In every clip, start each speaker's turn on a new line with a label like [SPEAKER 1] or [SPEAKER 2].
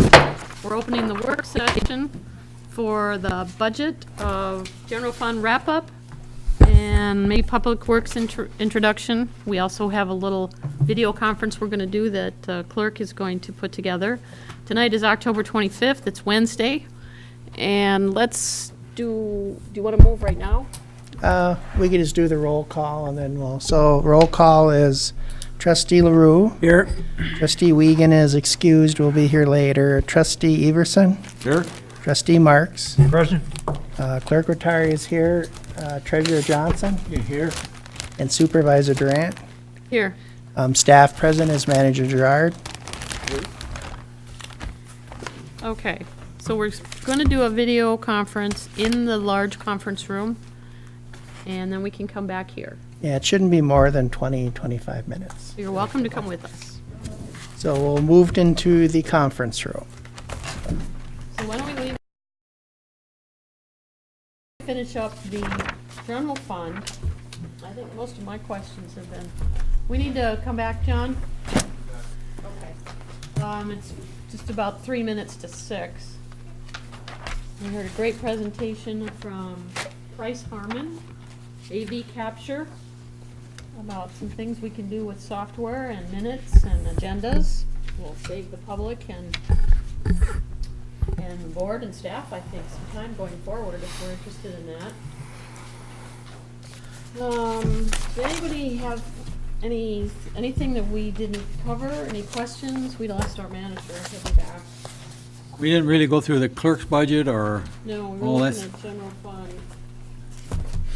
[SPEAKER 1] We're opening the work session for the budget of general fund wrap-up and maybe public works introduction. We also have a little video conference we're going to do that clerk is going to put together. Tonight is October 25th. It's Wednesday. And let's do you want to move right now?
[SPEAKER 2] We could just do the roll call and then so roll call is Trustee LaRue.
[SPEAKER 3] Here.
[SPEAKER 2] Trustee Wiegand is excused, will be here later. Trustee Everson.
[SPEAKER 3] Here.
[SPEAKER 2] Trustee Marks.
[SPEAKER 3] Present.
[SPEAKER 2] Clerk Rotari is here. Treasurer Johnson.
[SPEAKER 3] Here.
[SPEAKER 2] And Supervisor Durant.
[SPEAKER 1] Here.
[SPEAKER 2] Staff present is Manager Gerard.
[SPEAKER 1] Okay. So we're going to do a video conference in the large conference room, and then we can come back here.
[SPEAKER 2] Yeah, it shouldn't be more than 20-25 minutes.
[SPEAKER 1] So you're welcome to come with us.
[SPEAKER 2] So we'll move into the conference room.
[SPEAKER 1] So why don't we leave? Finish up the general fund. I think most of my questions have been. We need to come back, John? Okay. It's just about 3 minutes to 6. We heard a great presentation from Price Harmon, AV Capture, about some things we can do with software and minutes and agendas. We'll save the public and the board and staff, I think, some time going forward if we're interested in that. Does anybody have anything that we didn't cover? Any questions? We lost our manager. He'll be back.
[SPEAKER 3] We didn't really go through the clerk's budget or,
[SPEAKER 1] No, we're
[SPEAKER 3] Well,
[SPEAKER 1] looking
[SPEAKER 3] that's-
[SPEAKER 1] at general fund.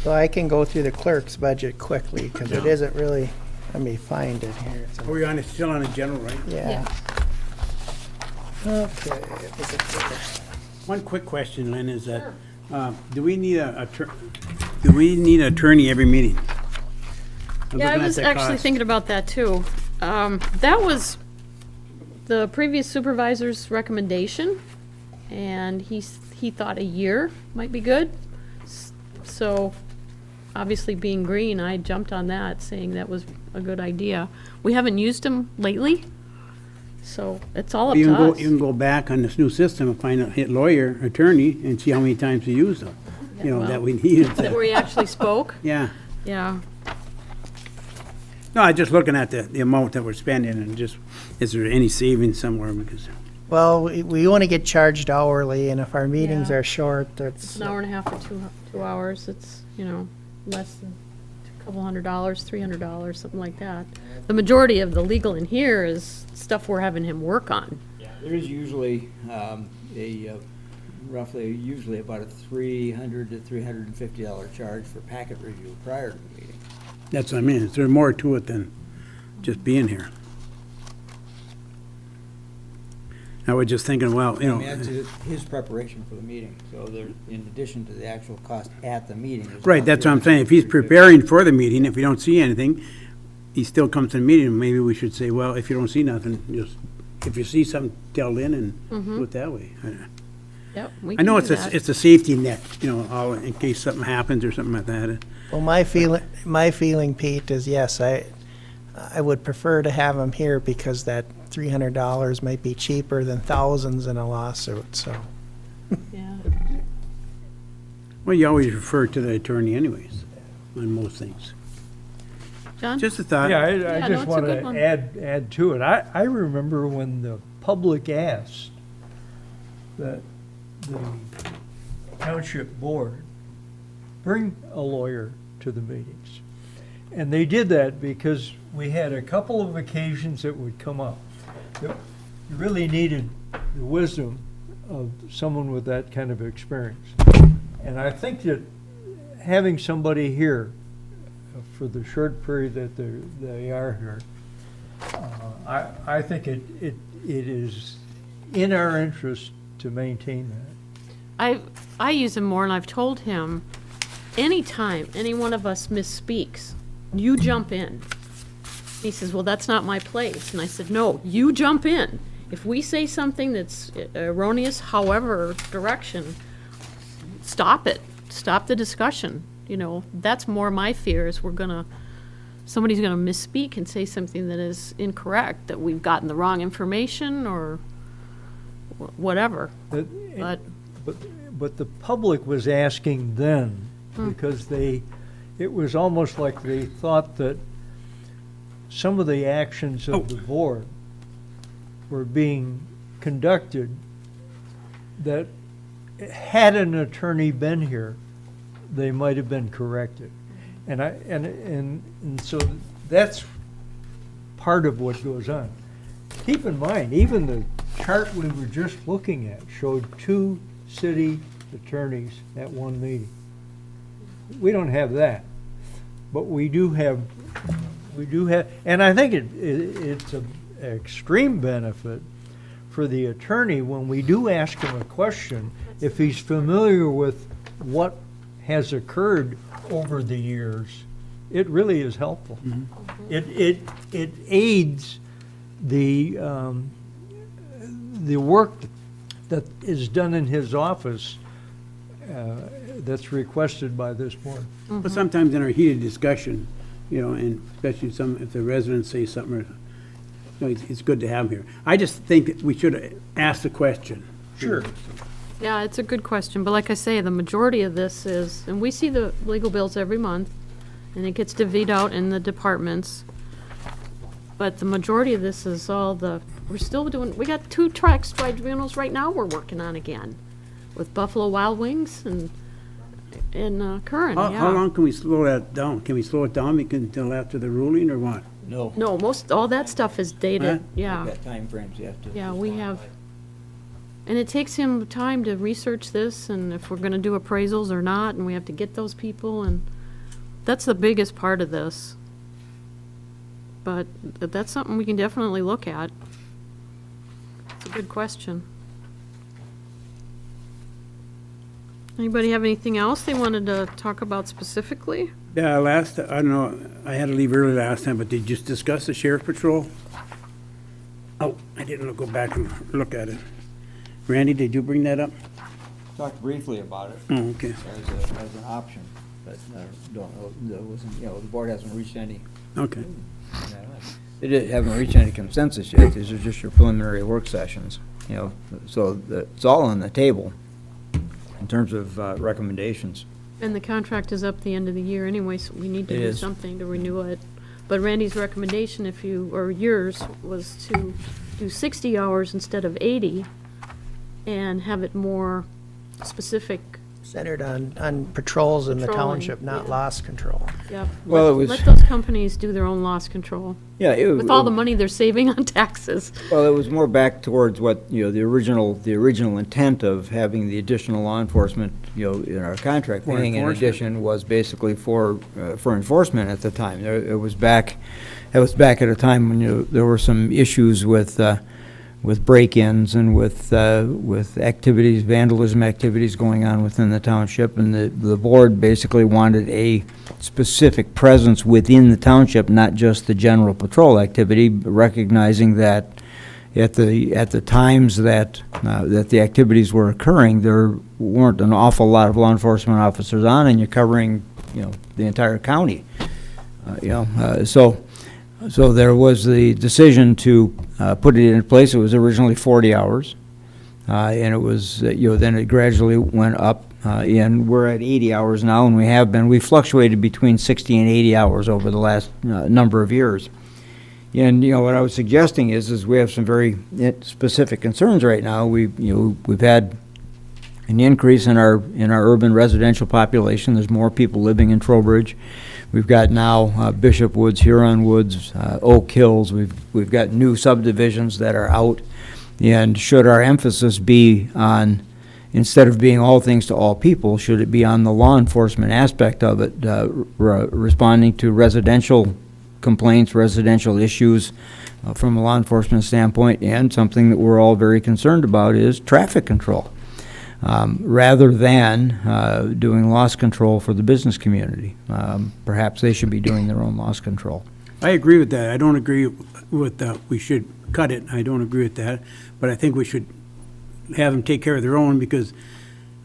[SPEAKER 2] So I can go through the clerk's budget quickly because it isn't really, let me find it here. So-
[SPEAKER 4] Are we still on the general, right?
[SPEAKER 2] Yeah.
[SPEAKER 1] Yes.
[SPEAKER 2] Okay. it was a clear-
[SPEAKER 4] One quick question, Lynn, is that,
[SPEAKER 1] Sure.
[SPEAKER 4] do we need an attorney every meeting? I'm
[SPEAKER 1] Yeah, I
[SPEAKER 4] looking at
[SPEAKER 1] was
[SPEAKER 4] the
[SPEAKER 1] actually
[SPEAKER 4] cost.
[SPEAKER 1] thinking about that too. That was the previous supervisor's recommendation, and he thought a year might be good. So, obviously being green, I jumped on that, saying that was a good idea. We haven't used them lately, so it's all up
[SPEAKER 4] You
[SPEAKER 1] to
[SPEAKER 4] can
[SPEAKER 1] us.
[SPEAKER 4] you can go back on this new system and find a hit lawyer, attorney, and see how many times we used them. You know,
[SPEAKER 1] well,
[SPEAKER 4] that we needed.
[SPEAKER 1] That where he actually spoke,
[SPEAKER 4] Yeah.
[SPEAKER 1] yeah.
[SPEAKER 4] No, I just looking at the amount that we're spending and just, is there any savings somewhere? Because
[SPEAKER 2] Well, we only get charged hourly, and if our meetings
[SPEAKER 1] Yeah.
[SPEAKER 2] are short,
[SPEAKER 1] It's
[SPEAKER 2] that's,
[SPEAKER 1] an hour and a half or 2 hours. It's, less than a couple $100, $300, something like that. The majority of the legal in here is stuff we're having him work on.
[SPEAKER 5] Yeah, there is usually usually about a $300 to $350 charge for packet review prior to the meeting.
[SPEAKER 4] that's what I mean. Is there more to it than just being here? I was just thinking, well,
[SPEAKER 5] I mean, that's his preparation for the meeting, so there, in addition to the actual cost at the meeting. there's
[SPEAKER 4] right,
[SPEAKER 5] about
[SPEAKER 4] that's what I'm saying. If he's
[SPEAKER 5] $350.
[SPEAKER 4] preparing for the meeting, if we don't see anything, he still comes to the meeting, maybe we should say, well, if you don't see nothing, just, if you see something, tell in and do it that way.
[SPEAKER 1] Yep, we
[SPEAKER 4] I
[SPEAKER 1] can
[SPEAKER 4] know
[SPEAKER 1] do that.
[SPEAKER 4] it's a safety net, all in case something happens or something like that.
[SPEAKER 2] well, my feeling, Pete, is yes, I would prefer to have them here because that $300 might be cheaper than thousands in a lawsuit, so.
[SPEAKER 1] Yeah.
[SPEAKER 4] Well, you always refer to the attorney anyways, on most things.
[SPEAKER 1] John?
[SPEAKER 4] Just a thought.
[SPEAKER 6] Yeah,
[SPEAKER 1] Yeah,
[SPEAKER 6] I
[SPEAKER 1] no,
[SPEAKER 6] just
[SPEAKER 1] it's a
[SPEAKER 6] want
[SPEAKER 1] good one.
[SPEAKER 6] to add to it. I remember when the public asked that the township board bring a lawyer to the meetings. And they did that because we had a couple of occasions that would come up that you really needed the wisdom of someone with that kind of experience. And I think that having somebody here for the short period that they are here, I think it is in our interest to maintain that.
[SPEAKER 1] I use him more, and I've told him, anytime any one of us misspeaks, you jump in. He says, well, that's not my place. And I said, no, you jump in. If we say something that's erroneous, however direction, stop it. Stop the discussion. That's more my fear is somebody's gonna misspeak and say something that is incorrect, that we've gotten the wrong information or whatever,
[SPEAKER 6] But-
[SPEAKER 1] but,
[SPEAKER 6] But the public was asking then, because it was almost like they thought that some of the actions of the board were being conducted that had an attorney been here, they might have been corrected. And so that's part of what goes on. Keep in mind, even the chart we were just looking at showed 2 city attorneys at one meeting. We don't have that, but we do have, and I think it's an extreme benefit for the attorney when we do ask him a question, if he's familiar with what has occurred over the years, it really is helpful. It aids the work that is done in his office that's requested by this board.
[SPEAKER 4] But sometimes in our heated discussion, and especially if the residents say something, it's good to have them here. I just think that we should ask the question.
[SPEAKER 6] Sure.
[SPEAKER 1] yeah, it's a good question, but like I say, the majority of this is, and we see the legal bills every month, and it gets divvied out in the departments, but the majority of this is all we're still doing, we got 2 tribunals right now we're working on again, with Buffalo Wild Wings and Curran, yeah.
[SPEAKER 4] How long can we slow that down? Can we slow it down until after the ruling, or what?
[SPEAKER 5] No.
[SPEAKER 1] No, all that stuff is dated,
[SPEAKER 4] Huh?
[SPEAKER 1] yeah.
[SPEAKER 5] You've got timeframes you have to.
[SPEAKER 1] Yeah, we have, and it takes him time to research this, and if we're gonna do appraisals or not, and we have to get those people, and that's the biggest part of this. But that's something we can definitely look at. It's a good question. Anybody have anything else they wanted to talk about specifically?
[SPEAKER 4] Yeah, I don't know, I had to leave early last time, but did you just discuss the sheriff patrol? Oh, I didn't go back and look at it. Randy, did you bring that up?
[SPEAKER 5] Talked briefly about it
[SPEAKER 4] Oh, okay,
[SPEAKER 5] as an option, but don't know, there wasn't, the board hasn't reached any,
[SPEAKER 4] okay.
[SPEAKER 5] haven't reached any consensus yet. These are just your preliminary work sessions, so it's all on the table in terms of recommendations.
[SPEAKER 1] And the contract is up the end of the year anyway, so we need to
[SPEAKER 5] It
[SPEAKER 1] do
[SPEAKER 5] is.
[SPEAKER 1] something to renew it. But Randy's recommendation, yours, was to do 60 hours instead of 80, and have it more specific.
[SPEAKER 2] Centered on patrols in the
[SPEAKER 1] Patrolling,
[SPEAKER 2] township, not
[SPEAKER 1] yeah.
[SPEAKER 2] loss control.
[SPEAKER 1] Yep.
[SPEAKER 5] Well, it was-
[SPEAKER 1] Let those companies do their own loss control,
[SPEAKER 5] Yeah,
[SPEAKER 1] with all the money they're saving on taxes.
[SPEAKER 5] Well, it was more back towards what, the original intent of having the additional law enforcement, in our contract,
[SPEAKER 4] For
[SPEAKER 5] paying in
[SPEAKER 4] enforcement.
[SPEAKER 5] addition, was basically for enforcement at the time. It was back at a time when, there were some issues with break-ins and with activities, vandalism activities going on within the township, and the board basically wanted a specific presence within the township, not just the general patrol activity, recognizing that at the times that the activities were occurring, there weren't an awful lot of law enforcement officers on, and you're covering, the entire county. So there was the decision to put it in place. It was originally 40 hours, and it was, then it gradually went up, and we're at 80 hours now, and we fluctuated between 60 and 80 hours over the last number of years. And, what I was suggesting is we have some very specific concerns right now. We've had an increase in our urban residential population. There's more people living in Trowbridge. We've got now Bishop Woods, Huron Woods, Oak Hills. We've got new subdivisions that are out. And should our emphasis be on, instead of being all things to all people, should it be on the law enforcement aspect of it, responding to residential complaints, residential issues from a law enforcement standpoint, and something that we're all very concerned about is traffic control. Rather than doing loss control for the business community. Perhaps they should be doing their own loss control.
[SPEAKER 4] I agree with that. I don't agree with we should cut it. I don't agree with that. But I think we should have them take care of their own, because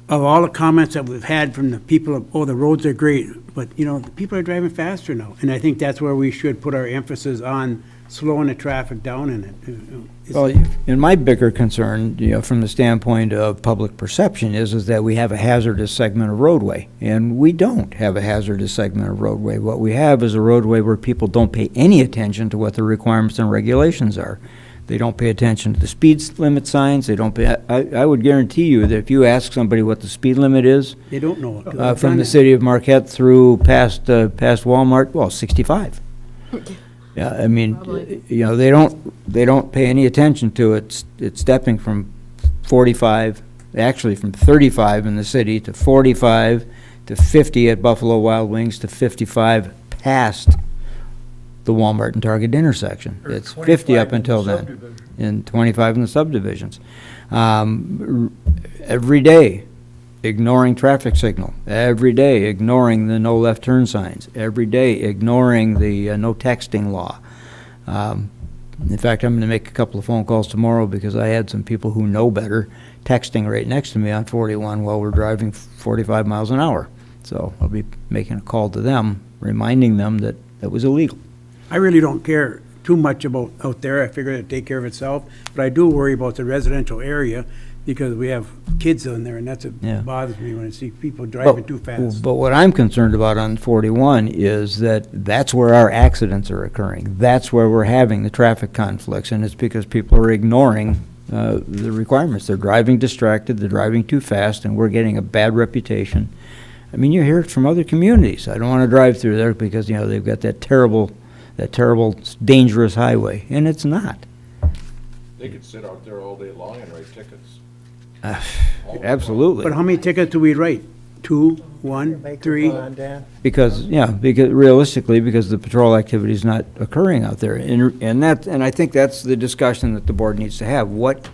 [SPEAKER 4] of all the comments that we've had from the people, the roads are great, but, the people are driving faster now. And I think that's where we should put our emphasis on slowing the traffic down in it.
[SPEAKER 5] Well, and my bigger concern, from the standpoint of public perception is that we have a hazardous segment of roadway, and we don't have a hazardous segment of roadway. What we have is a roadway where people don't pay any attention to what the requirements and regulations are. They don't pay attention to the speed limit signs, they don't pay, I would guarantee you that if you ask somebody what the speed limit is,
[SPEAKER 4] They don't know it.
[SPEAKER 5] from the city of Marquette through past Walmart, well, 65. Yeah, I mean,
[SPEAKER 1] Probably.
[SPEAKER 5] they don't pay any attention to it. It's stepping from 45, actually from 35 in the city to 45 to 50 at Buffalo Wild Wings to 55 past the Walmart and Target intersection.
[SPEAKER 6] Or
[SPEAKER 5] It's 50 up
[SPEAKER 6] 25 in the
[SPEAKER 5] until then,
[SPEAKER 6] subdivision.
[SPEAKER 5] and 25 in the subdivisions. Every day, ignoring traffic signal, every day ignoring the no left turn signs, every day ignoring the no texting law. In fact, I'm going to make a couple of phone calls tomorrow because I had some people who know better texting right next to me on 41 while we're driving 45 miles an hour. So I'll be making a call to them, reminding them that that was illegal.
[SPEAKER 4] I really don't care too much about out there. I figure it'd take care of itself. But I do worry about the residential area because we have kids in there, and that's
[SPEAKER 5] Yeah.
[SPEAKER 4] what bothers me when I see people driving too fast.
[SPEAKER 5] But what I'm concerned about on 41 is that that's where our accidents are occurring. That's where we're having the traffic conflicts, and it's because people are ignoring the requirements. They're driving distracted, they're driving too fast, and we're getting a bad reputation. I mean, you hear it from other communities. I don't want to drive through there because, they've got that terrible, dangerous highway, and it's not.
[SPEAKER 7] They could sit out there all day long and write tickets.
[SPEAKER 5] Absolutely.
[SPEAKER 4] But how many tickets do we write? 2, 1, 3?
[SPEAKER 2] Microphone on, Dan.
[SPEAKER 5] Because realistically, because the patrol activity is not occurring out there. And I think that's the discussion that the board needs to have. What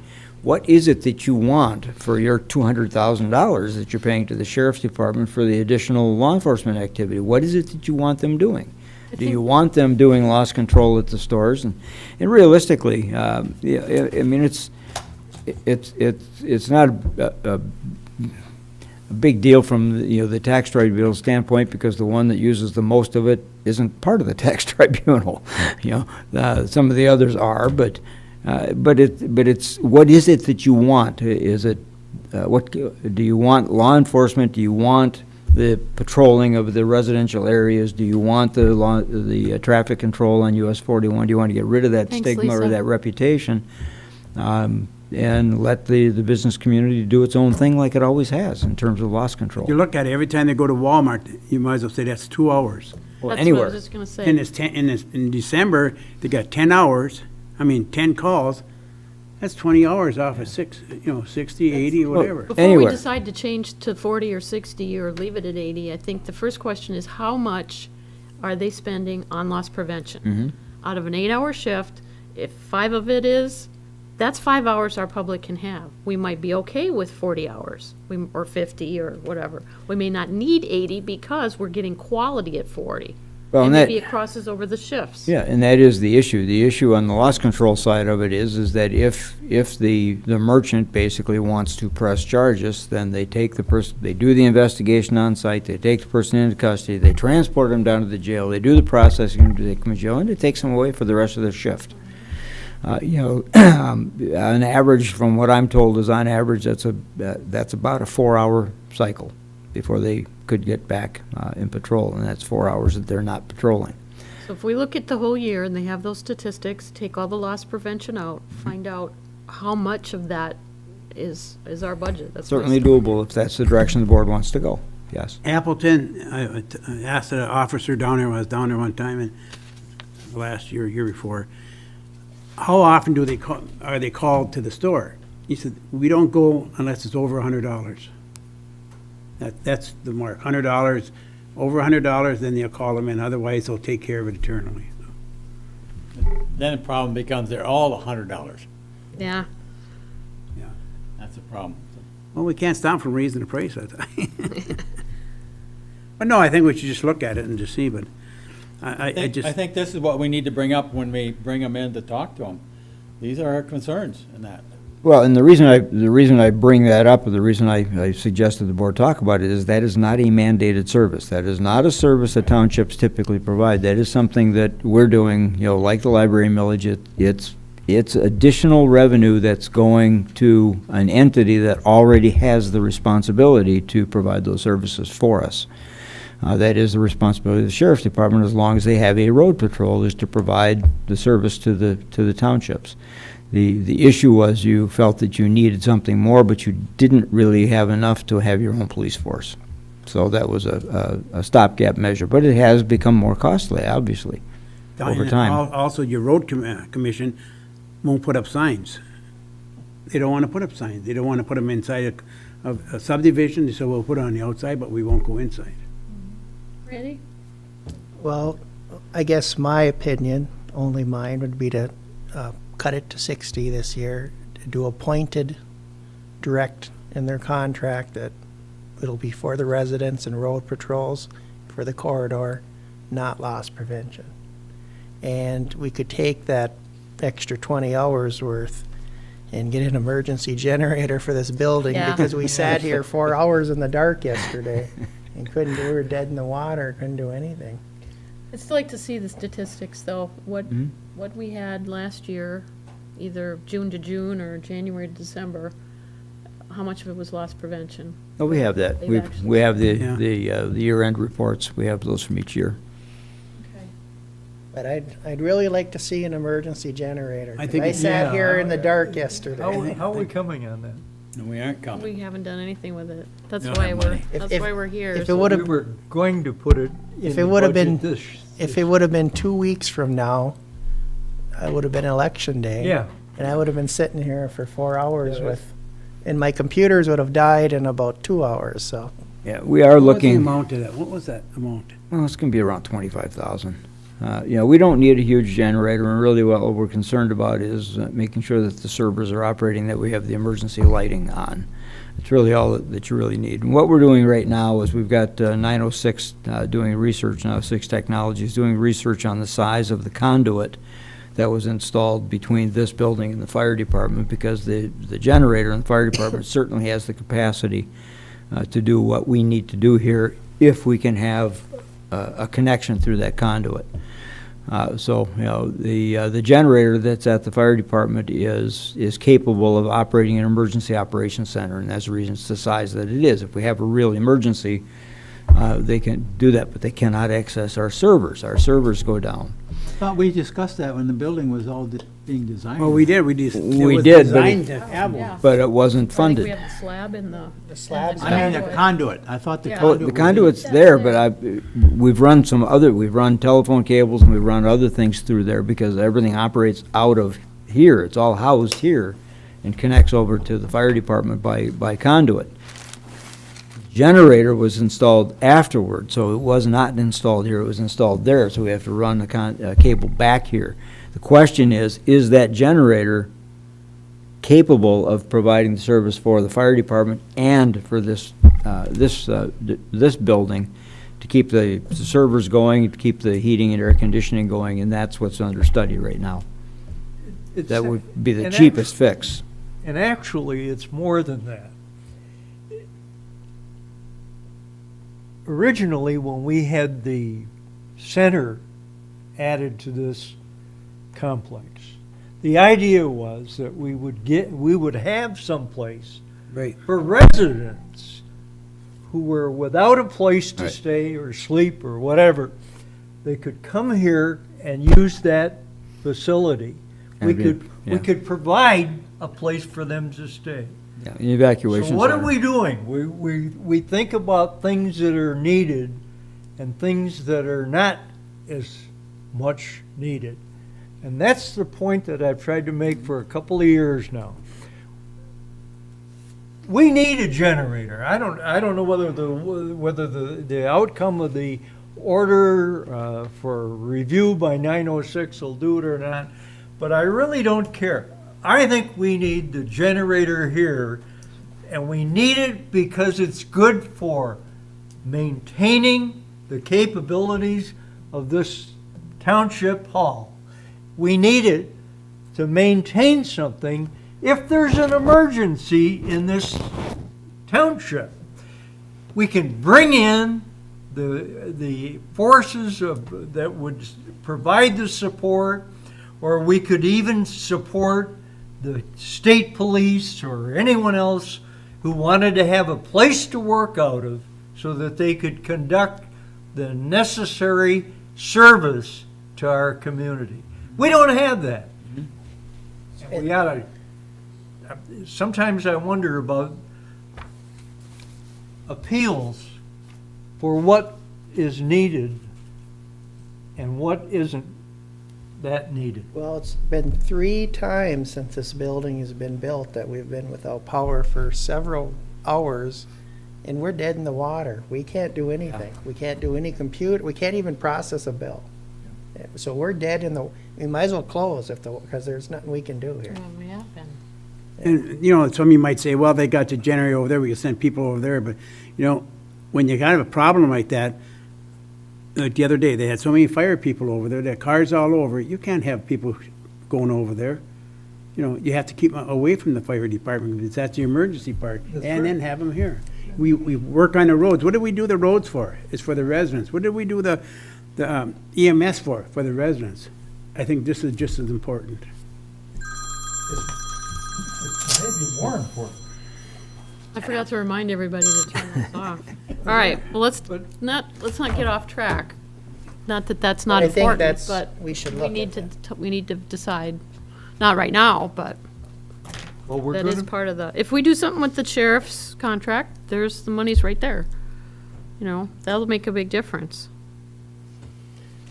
[SPEAKER 5] is it that you want for your $200,000 that you're paying to the sheriff's department for the additional law enforcement activity? What is it that you want them doing? Do you want them doing loss control at the stores? And realistically, I mean, it's not a big deal from the tax tribunal standpoint because the one that uses the most of it isn't part of the tax tribunal. Some of the others are, but it's what is it that you want? Is it what do you want? Law enforcement? Do you want the patrolling of the residential areas? Do you want the traffic control on US 41? Do you want to get rid of that
[SPEAKER 1] Thanks,
[SPEAKER 5] stigma or
[SPEAKER 1] Lisa.
[SPEAKER 5] that reputation? And let the business community do its own thing like it always has in terms of loss control.
[SPEAKER 4] You look at it, every time they go to Walmart, you might as well say that's 2 hours.
[SPEAKER 5] Well,
[SPEAKER 1] That's what I
[SPEAKER 5] anywhere.
[SPEAKER 1] was just gonna say.
[SPEAKER 4] And in December, they got 10 hours, 10 calls. That's 20 hours off of 60, 80, whatever.
[SPEAKER 1] Before we
[SPEAKER 5] Anywhere.
[SPEAKER 1] decide to change to 40 or 60 or leave it at 80, I think the first question is how much are they spending on loss prevention? Out of an 8-hour shift, if 5 of it is, that's 5 hours our public can have. We might be okay with 40 hours or 50 or whatever. We may not need 80 because we're getting quality at 40.
[SPEAKER 5] Well,
[SPEAKER 1] And
[SPEAKER 5] and
[SPEAKER 1] maybe
[SPEAKER 5] that-
[SPEAKER 1] it crosses over the shifts.
[SPEAKER 5] Yeah, and that is the issue. The issue on the loss control side of it is that if the merchant basically wants to press charges, then they take the person, they do the investigation on site, they take the person into custody, they transport them down to the jail, they do the processing, they come to jail, and it takes them away for the rest of their shift. On average, from what I'm told, is on average that's about a 4-hour cycle before they could get back in patrol, and that's 4 hours that they're not patrolling.
[SPEAKER 1] So if we look at the whole year and they have those statistics, take all the loss prevention out, find out how much of that is our budget. That's my
[SPEAKER 5] Certainly
[SPEAKER 1] start.
[SPEAKER 5] doable if that's the direction the board wants to go, yes.
[SPEAKER 4] Appleton, I asked an officer down there, I was down there one time, and last year before, how often are they called to the store? He said, we don't go unless it's over $100. That's the mark, $100, over $100, then they'll call them in, otherwise they'll take care of it eternally.
[SPEAKER 3] Then the problem becomes they're all $100.
[SPEAKER 1] Yeah.
[SPEAKER 3] That's the problem.
[SPEAKER 4] Well, we can't stop from raising the price, I think. But no, I think we should just look at it and just see, but I just.
[SPEAKER 3] I think this is what we need to bring up when we bring them in to talk to them. These are our concerns in that.
[SPEAKER 5] Well, and the reason I bring that up, or the reason I suggested the board talk about it, is that is not a mandated service. That is not a service that townships typically provide. That is something that we're doing, like the library millage. It's additional revenue that's going to an entity that already has the responsibility to provide those services for us. That is the responsibility of the sheriff's department, as long as they have a road patrol, is to provide the service to the townships. The issue was you felt that you needed something more, but you didn't really have enough to have your own police force. So that was a stopgap measure, but it has become more costly, obviously, over time.
[SPEAKER 4] Also, your road commission won't put up signs. They don't want to put up signs. They don't want to put them inside a subdivision. They said, we'll put it on the outside, but we won't go inside.
[SPEAKER 1] Randy?
[SPEAKER 2] Well, I guess my opinion, only mine, would be to cut it to 60 this year, to do appointed direct in their contract that it'll be for the residents and road patrols for the corridor, not loss prevention. And we could take that extra 20 hours worth and get an emergency generator for this building,
[SPEAKER 1] Yeah.
[SPEAKER 2] because we sat here 4 hours in the dark yesterday and we were dead in the water, couldn't do anything.
[SPEAKER 1] I'd still like to see the statistics, though, what we had last year, either June to June or January to December, how much of it was loss prevention?
[SPEAKER 5] Oh, we have that.
[SPEAKER 1] They've actually-
[SPEAKER 5] We have
[SPEAKER 4] Yeah.
[SPEAKER 5] the year-end reports. We have those from each year.
[SPEAKER 1] Okay.
[SPEAKER 2] But I'd really like to see an emergency generator.
[SPEAKER 4] I
[SPEAKER 2] 'Cause
[SPEAKER 4] think
[SPEAKER 2] I
[SPEAKER 4] it-
[SPEAKER 2] sat
[SPEAKER 6] Yeah.
[SPEAKER 2] here in the dark yesterday.
[SPEAKER 6] How are we coming on that?
[SPEAKER 3] And we aren't coming.
[SPEAKER 1] We haven't done anything with it. That's
[SPEAKER 3] Don't
[SPEAKER 1] why
[SPEAKER 3] have
[SPEAKER 1] we're,
[SPEAKER 3] money.
[SPEAKER 1] that's
[SPEAKER 2] If-
[SPEAKER 1] why we're here.
[SPEAKER 2] if it
[SPEAKER 1] so-
[SPEAKER 2] would've-
[SPEAKER 6] We were going to put it in
[SPEAKER 2] If
[SPEAKER 6] the
[SPEAKER 2] it would've
[SPEAKER 6] budget
[SPEAKER 2] been-
[SPEAKER 6] this.
[SPEAKER 2] If it would have been 2 weeks from now, it would have been election day.
[SPEAKER 6] Yeah.
[SPEAKER 2] And I would have been sitting here for 4 hours
[SPEAKER 6] Yeah.
[SPEAKER 2] with, and my computers would have died in about 2 hours, so.
[SPEAKER 5] Yeah, we are
[SPEAKER 4] What was the
[SPEAKER 5] looking,
[SPEAKER 4] amount of that? What was that amount?
[SPEAKER 5] well, it's gonna be around 25,000. We don't need a huge generator, and really what we're concerned about is making sure that the servers are operating, that we have the emergency lighting on. It's really all that you really need. And what we're doing right now is we've got 906 doing research, 906 Technologies doing research on the size of the conduit that was installed between this building and the fire department, because the generator in the fire department certainly has the capacity to do what we need to do here if we can have a connection through that conduit. The generator that's at the fire department is capable of operating an emergency operations center, and that's the reason it's the size that it is. If we have a real emergency, they can do that, but they cannot access our servers. Our servers go down.
[SPEAKER 8] Thought we discussed that when the building was all being designed.
[SPEAKER 4] Well, we did. It
[SPEAKER 5] We
[SPEAKER 4] was
[SPEAKER 5] did, but
[SPEAKER 4] designed to have
[SPEAKER 1] Yeah.
[SPEAKER 4] one.
[SPEAKER 5] But it wasn't
[SPEAKER 1] I think
[SPEAKER 5] funded.
[SPEAKER 1] we have the slab in the.
[SPEAKER 2] slab's
[SPEAKER 1] in
[SPEAKER 8] I mean, the
[SPEAKER 1] conduit.
[SPEAKER 8] conduit, I thought the
[SPEAKER 1] Yeah.
[SPEAKER 8] conduit.
[SPEAKER 5] The
[SPEAKER 8] was-
[SPEAKER 5] conduit's there, but we've run we've run telephone cables and we've run other things through there, because everything operates out of here. It's all housed here and connects over to the fire department by conduit. Generator was installed afterward, so it was not installed here, it was installed there, so we have to run the cable back here. The question is that generator capable of providing the service for the fire department and for this building, to keep the servers going, to keep the heating and air conditioning going, and that's what's under study right now.
[SPEAKER 6] It's-
[SPEAKER 5] That would be the
[SPEAKER 6] and
[SPEAKER 5] cheapest fix.
[SPEAKER 6] And actually, it's more than that. Originally, when we had the center added to this complex, the idea was that we would have someplace
[SPEAKER 4] Right.
[SPEAKER 6] for residents who were without a place to
[SPEAKER 5] Right.
[SPEAKER 6] stay or sleep or whatever. They could come here and use that facility. We
[SPEAKER 5] Yeah.
[SPEAKER 6] could provide a place for them to stay.
[SPEAKER 5] Yeah, an evacuation
[SPEAKER 6] So what are
[SPEAKER 5] center.
[SPEAKER 6] we doing? We think about things that are needed and things that are not as much needed. And that's the point that I've tried to make for a couple of years now. We need a generator. I don't know whether the outcome of the order for review by 906 will do it or not, but I really don't care. I think we need the generator here, and we need it because it's good for maintaining the capabilities of this township hall. We need it to maintain something if there's an emergency in this township, we can bring in the forces that would provide the support, or we could even support the state police or anyone else who wanted to have a place to work out of so that they could conduct the necessary service to our community. We don't have that. And we oughta, sometimes I wonder about appeals for what is needed and what isn't that needed.
[SPEAKER 2] Well, it's been 3 times since this building has been built that we've been without power for several hours, and we're dead in the water. We can't do anything. We can't do any compute, we can't even process a bill. So we're dead in the, we might as well close because there's nothing we can do here.
[SPEAKER 1] Well, we have been.
[SPEAKER 4] And, you know, some of you might say, well, they got the generator over there, we can send people over there, but, you know, when you have a problem like that, like the other day, they had so many fire people over there, there are cars all over, you can't have people going over there. You know, you have to keep them away from the fire department, because that's the emergency part,
[SPEAKER 6] That's
[SPEAKER 4] and
[SPEAKER 6] right.
[SPEAKER 4] then have them here. We work on the roads. What did we do the roads for? It's for the residents. What did we do the EMS for the residents? I think this is just as important.
[SPEAKER 6] It may be more important.
[SPEAKER 1] I forgot to remind everybody to turn this off. All right, well, let's not get off track. Not that that's not
[SPEAKER 2] I think
[SPEAKER 1] important,
[SPEAKER 2] that's,
[SPEAKER 1] but
[SPEAKER 2] we should
[SPEAKER 1] we
[SPEAKER 2] look
[SPEAKER 1] need
[SPEAKER 2] at
[SPEAKER 1] to, we need to decide, not right now, but
[SPEAKER 6] Well, we're
[SPEAKER 1] that is
[SPEAKER 6] gonna,
[SPEAKER 1] part of the, if we do something with the sheriff's contract, there's, the money's right there. You know, that'll make a big difference.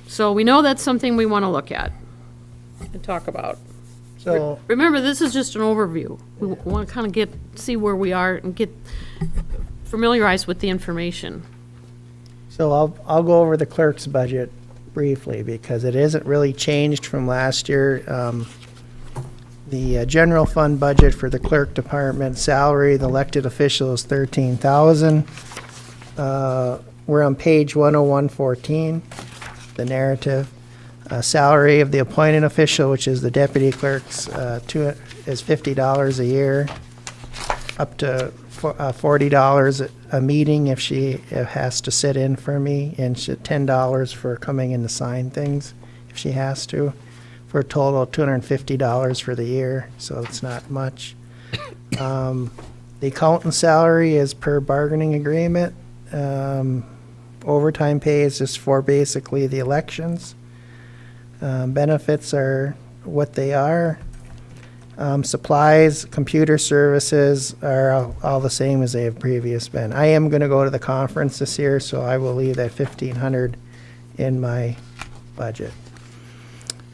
[SPEAKER 1] So we know that's something we want to look at and talk about.
[SPEAKER 2] So,
[SPEAKER 1] Remember, this is just an overview. We want to kind of see where we are and get familiarized with the information.
[SPEAKER 2] so I'll go over the clerk's budget briefly, because it isn't really changed from last year. The general fund budget for the clerk department salary, the elected official is 13,000. We're on page 10114, the narrative. Salary of the appointed official, which is the deputy clerk's, is $50 a year, up to $40 a meeting if she has to sit in for me, and $10 for coming in to sign things if she has to, for a total of $250 for the year, so it's not much. The accountant's salary is per bargaining agreement. Overtime pay is just for basically the elections. Benefits are what they are. Supplies, computer services are all the same as they have previous been. I am going to go to the conference this year, so I will leave that $1,500 in my budget.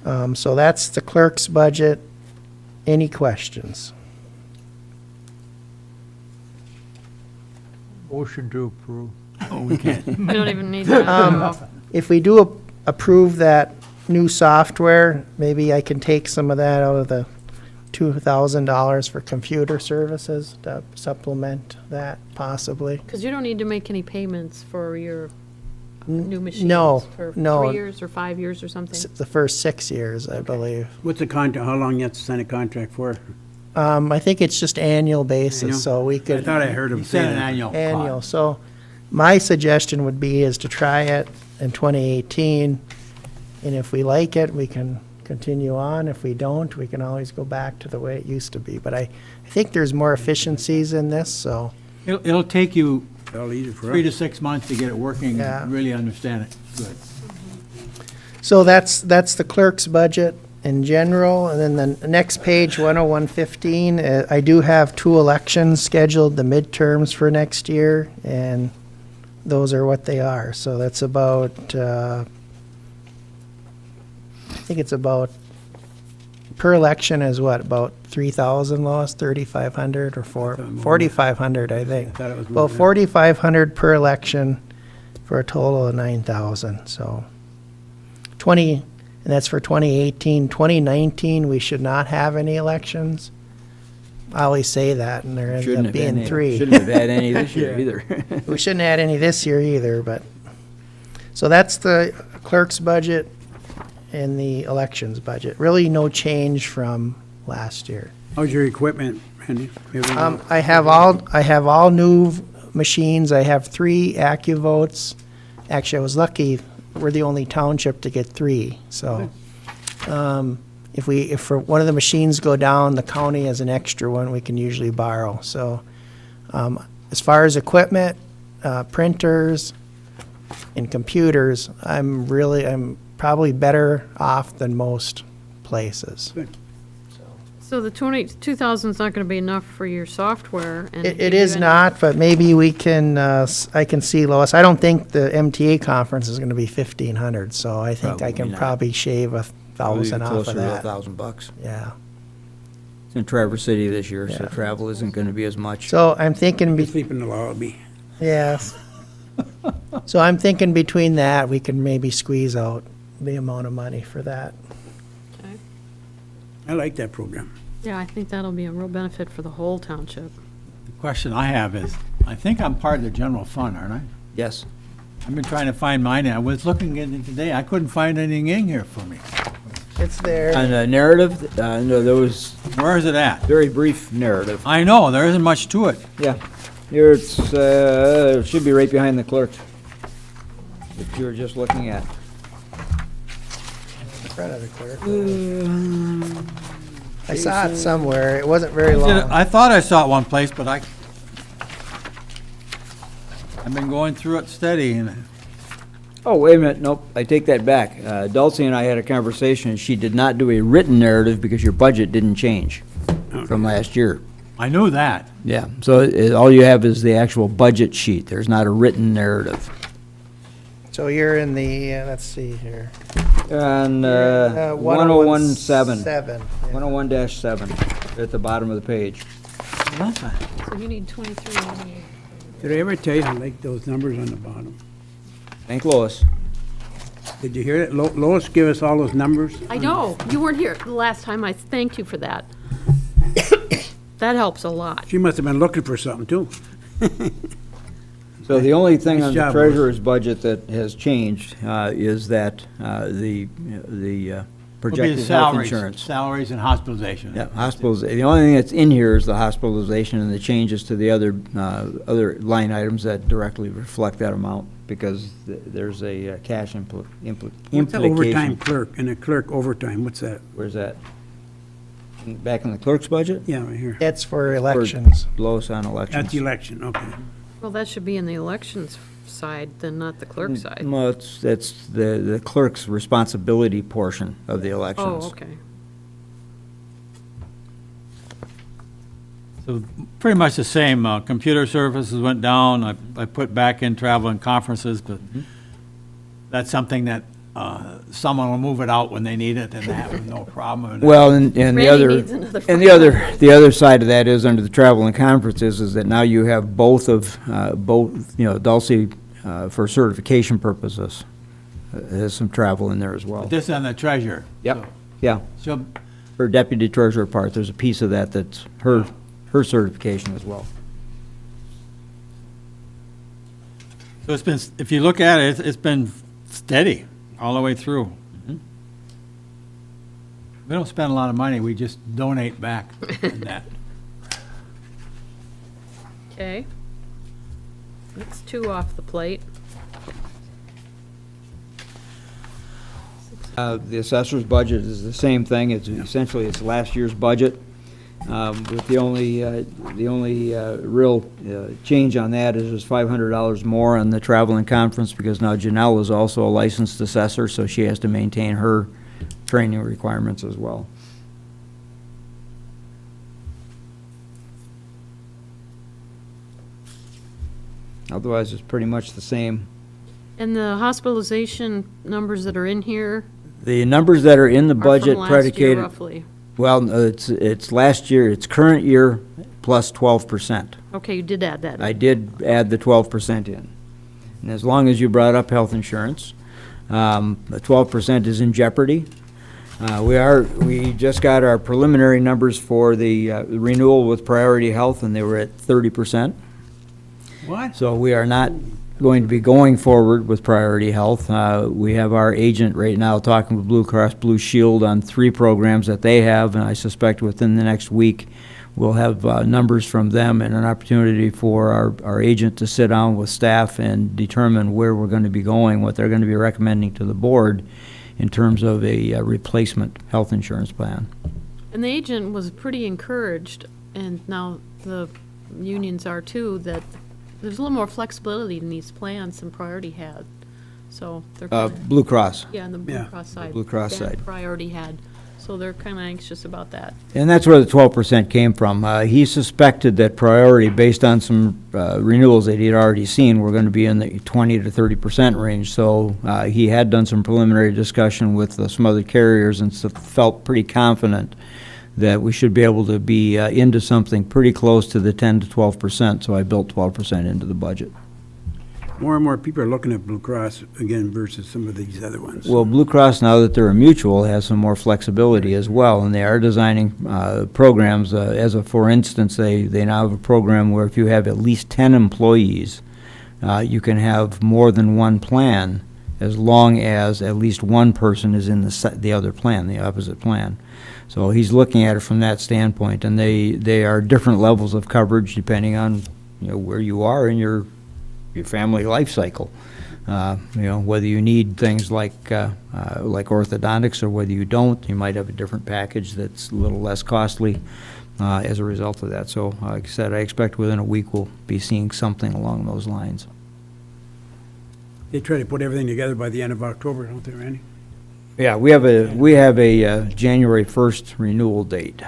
[SPEAKER 2] So that's the clerk's budget. Any questions?
[SPEAKER 6] motion to approve.
[SPEAKER 1] We don't even need that.
[SPEAKER 2] If we do approve that new software, maybe I can take some of that out of the $2,000 for computer services to supplement that, possibly.
[SPEAKER 1] Because you don't need to make any payments for your new machines.
[SPEAKER 2] no,
[SPEAKER 1] For
[SPEAKER 2] no.
[SPEAKER 1] 3 years or 5 years or something.
[SPEAKER 2] The first 6 years, I believe.
[SPEAKER 4] What's the contract, how long you have to sign a contract for?
[SPEAKER 2] I think it's just annual basis,
[SPEAKER 4] Annual?
[SPEAKER 2] so we
[SPEAKER 4] I
[SPEAKER 2] could.
[SPEAKER 4] thought I heard him
[SPEAKER 8] He
[SPEAKER 4] say
[SPEAKER 8] said an
[SPEAKER 4] that.
[SPEAKER 8] annual.
[SPEAKER 2] Annual, so my suggestion would be is to try it in 2018, and if we like it, we can continue on. If we don't, we can always go back to the way it used to be. But I think there's more efficiencies in this, so,
[SPEAKER 8] It'll take you
[SPEAKER 4] All easy for
[SPEAKER 8] 3 to
[SPEAKER 4] us.
[SPEAKER 8] 6 months to get it working
[SPEAKER 2] Yeah.
[SPEAKER 8] and really understand it. Good.
[SPEAKER 2] so that's the clerk's budget in general. And then the next page, 10115, I do have 2 elections scheduled, the midterms for next year, and those are what they are. So that's about, I think it's about, per election is what, about 3,000, Lois, 3,500 or
[SPEAKER 4] thought more.
[SPEAKER 2] 4,500, I think.
[SPEAKER 4] I thought it was more
[SPEAKER 2] About
[SPEAKER 4] than that.
[SPEAKER 2] 4,500 per election for a total of 9,000, so 20, and that's for 2018. 2019, we should not have any elections. I always say that, and there ends
[SPEAKER 5] Shouldn't
[SPEAKER 2] up
[SPEAKER 5] have
[SPEAKER 2] being 3.
[SPEAKER 5] Shouldn't have had any this year either.
[SPEAKER 2] We shouldn't add any this year either, but, so that's the clerk's budget and the elections budget. Really no change from last year.
[SPEAKER 4] How's your equipment, Randy? Everything-
[SPEAKER 2] I have all new machines. I have 3 AccuVotes. Actually, I was lucky, we're the only township to get 3, so. If for one of the machines go down, the county has an extra one we can usually borrow, so. As far as equipment, printers and computers, I'm probably better off than most places.
[SPEAKER 1] So the 22,000 is not going to be enough for your software and.
[SPEAKER 2] It is not, but maybe we can, I can see, Lois, I don't think the MTA conference is gonna be 1,500, so I think I
[SPEAKER 5] Probably
[SPEAKER 2] can
[SPEAKER 5] not.
[SPEAKER 2] probably shave 1,000 off
[SPEAKER 5] Closer
[SPEAKER 2] of
[SPEAKER 5] to
[SPEAKER 2] that.
[SPEAKER 5] $1,000.
[SPEAKER 2] Yeah.
[SPEAKER 5] It's in Traverse City this year, so
[SPEAKER 2] Yeah.
[SPEAKER 5] travel isn't gonna be as much.
[SPEAKER 2] So I'm thinking,
[SPEAKER 4] You sleep in the lobby.
[SPEAKER 2] yes. So I'm thinking between that, we can maybe squeeze out the amount of money for that.
[SPEAKER 4] I like that program.
[SPEAKER 1] Yeah, I think that'll be a real benefit for the whole township.
[SPEAKER 3] The question I have is, I think I'm part of the general fund, aren't I?
[SPEAKER 5] Yes.
[SPEAKER 3] I've been trying to find mine, and I was looking at it today, I couldn't find anything in here for me.
[SPEAKER 2] It's there.
[SPEAKER 5] On the narrative, no, there was
[SPEAKER 3] Where is it at?
[SPEAKER 5] very brief narrative.
[SPEAKER 3] I know, there isn't much to it.
[SPEAKER 5] Yeah. Here it's, it should be right behind the clerk. If you were just looking at.
[SPEAKER 2] Front of the clerk. I saw it somewhere. It wasn't very
[SPEAKER 3] Is it-
[SPEAKER 2] long.
[SPEAKER 3] I thought I saw it one place, but I've been going through it steady, and
[SPEAKER 5] Oh, wait a minute, nope, I take that back. Dulcie and I had a conversation, and she did not do a written narrative because your budget didn't change from last year.
[SPEAKER 3] I knew that.
[SPEAKER 5] Yeah, so all you have is the actual budget sheet. There's not a written narrative.
[SPEAKER 2] So you're in the, let's see here.
[SPEAKER 5] On
[SPEAKER 2] You're in,
[SPEAKER 5] 1017,
[SPEAKER 2] 7.
[SPEAKER 5] 101-7, at the bottom of the page.
[SPEAKER 1] So you need 23.
[SPEAKER 4] Did I ever tell you I like those numbers on the bottom?
[SPEAKER 5] Thank Lois.
[SPEAKER 4] Did you hear that? Lois gave us all those numbers?
[SPEAKER 1] I know, you weren't here the last time. I thank you for that. That helps a lot.
[SPEAKER 4] She must have been looking for something, too.
[SPEAKER 5] So the only thing
[SPEAKER 4] Nice
[SPEAKER 5] on the
[SPEAKER 4] job, Lois.
[SPEAKER 5] treasurer's budget that has changed is that the
[SPEAKER 3] It'll be
[SPEAKER 5] projected
[SPEAKER 3] the
[SPEAKER 5] health
[SPEAKER 3] salaries,
[SPEAKER 5] insurance.
[SPEAKER 3] salaries and hospitalization.
[SPEAKER 5] Yeah, the only thing that's in here is the hospitalization and the changes to the other line items that directly reflect that amount, because there's a cash
[SPEAKER 4] What's the
[SPEAKER 5] implication.
[SPEAKER 4] overtime clerk, and the clerk overtime, what's that?
[SPEAKER 5] Where's that? Back in the clerk's budget?
[SPEAKER 4] Yeah, right here.
[SPEAKER 2] That's for elections.
[SPEAKER 5] Lowest on
[SPEAKER 4] That's
[SPEAKER 5] elections.
[SPEAKER 4] the election, okay.
[SPEAKER 1] Well, that should be in the elections side, then not the clerk side.
[SPEAKER 5] Well, that's the clerk's responsibility portion of the elections.
[SPEAKER 1] Oh, okay.
[SPEAKER 3] So pretty much the same. Computer services went down. I put back in travel and conferences, but that's something that someone will move it out when they need it, and that was no problem.
[SPEAKER 5] Well, and the
[SPEAKER 1] Randy
[SPEAKER 5] other,
[SPEAKER 1] needs another
[SPEAKER 5] and the other side of that is under the travel and conferences is that now you have both, Dulcie, for certification purposes, has some travel in there as well.
[SPEAKER 3] This on the treasurer.
[SPEAKER 5] Yep, yeah.
[SPEAKER 3] So
[SPEAKER 5] Her deputy treasurer part, there's a piece of that that's her certification as well.
[SPEAKER 3] so it's been, if you look at it, it's been steady all the way through. We don't spend a lot of money, we just donate back in that.
[SPEAKER 1] Okay. That's 2 off the plate.
[SPEAKER 5] The assessor's budget is the same thing. It's essentially, it's last year's budget. With the only real change on that is there's $500 more on the travel and conference, because now Janelle is also a licensed assessor, so she has to maintain her training requirements as well. Otherwise, it's pretty much the same.
[SPEAKER 1] And the hospitalization numbers that are in here
[SPEAKER 5] The numbers that are in the
[SPEAKER 1] are
[SPEAKER 5] budget
[SPEAKER 1] from last year
[SPEAKER 5] predicated,
[SPEAKER 1] roughly.
[SPEAKER 5] well, no, it's last year, it's current year plus 12%.
[SPEAKER 1] Okay, you did add that.
[SPEAKER 5] I did add the 12% in. And as long as you brought up health insurance, the 12% is in jeopardy. We just got our preliminary numbers for the renewal with Priority Health, and they were at 30%.
[SPEAKER 3] What?
[SPEAKER 5] So we are not going to be going forward with Priority Health. We have our agent right now talking with Blue Cross Blue Shield on 3 programs that they have, and I suspect within the next week, we'll have numbers from them and an opportunity for our agent to sit down with staff and determine where we're going to be going, what they're going to be recommending to the board in terms of a replacement health insurance plan.
[SPEAKER 1] And the agent was pretty encouraged, and now the unions are too, that there's a little more flexibility in these plans than Priority had. So they're kinda,
[SPEAKER 5] Blue Cross.
[SPEAKER 1] yeah, on the Blue
[SPEAKER 4] Yeah.
[SPEAKER 1] Cross side.
[SPEAKER 5] Blue Cross
[SPEAKER 1] than
[SPEAKER 5] side.
[SPEAKER 1] Priority had. So they're kind of anxious about that.
[SPEAKER 5] And that's where the 12% came from. He suspected that Priority, based on some renewals that he had already seen, were going to be in the 20 to 30% range. So he had done some preliminary discussion with some other carriers and felt pretty confident that we should be able to be into something pretty close to the 10 to 12%. So I built 12% into the budget.
[SPEAKER 4] More and more people are looking at Blue Cross again versus some of these other ones.
[SPEAKER 5] Well, Blue Cross, now that they're a mutual, has some more flexibility as well, and they are designing programs. For instance, they now have a program where if you have at least 10 employees, you can have more than one plan as long as at least one person is in the other plan, the opposite plan. So he's looking at it from that standpoint, and they are different levels of coverage depending on where you are in your family life cycle. Whether you need things like orthodontics or whether you don't, you might have a different package that's a little less costly as a result of that. So, like I said, I expect within a week we'll be seeing something along those lines.
[SPEAKER 4] They try to put everything together by the end of October, don't they, Randy?
[SPEAKER 5] Yeah, we have a January 1st renewal date,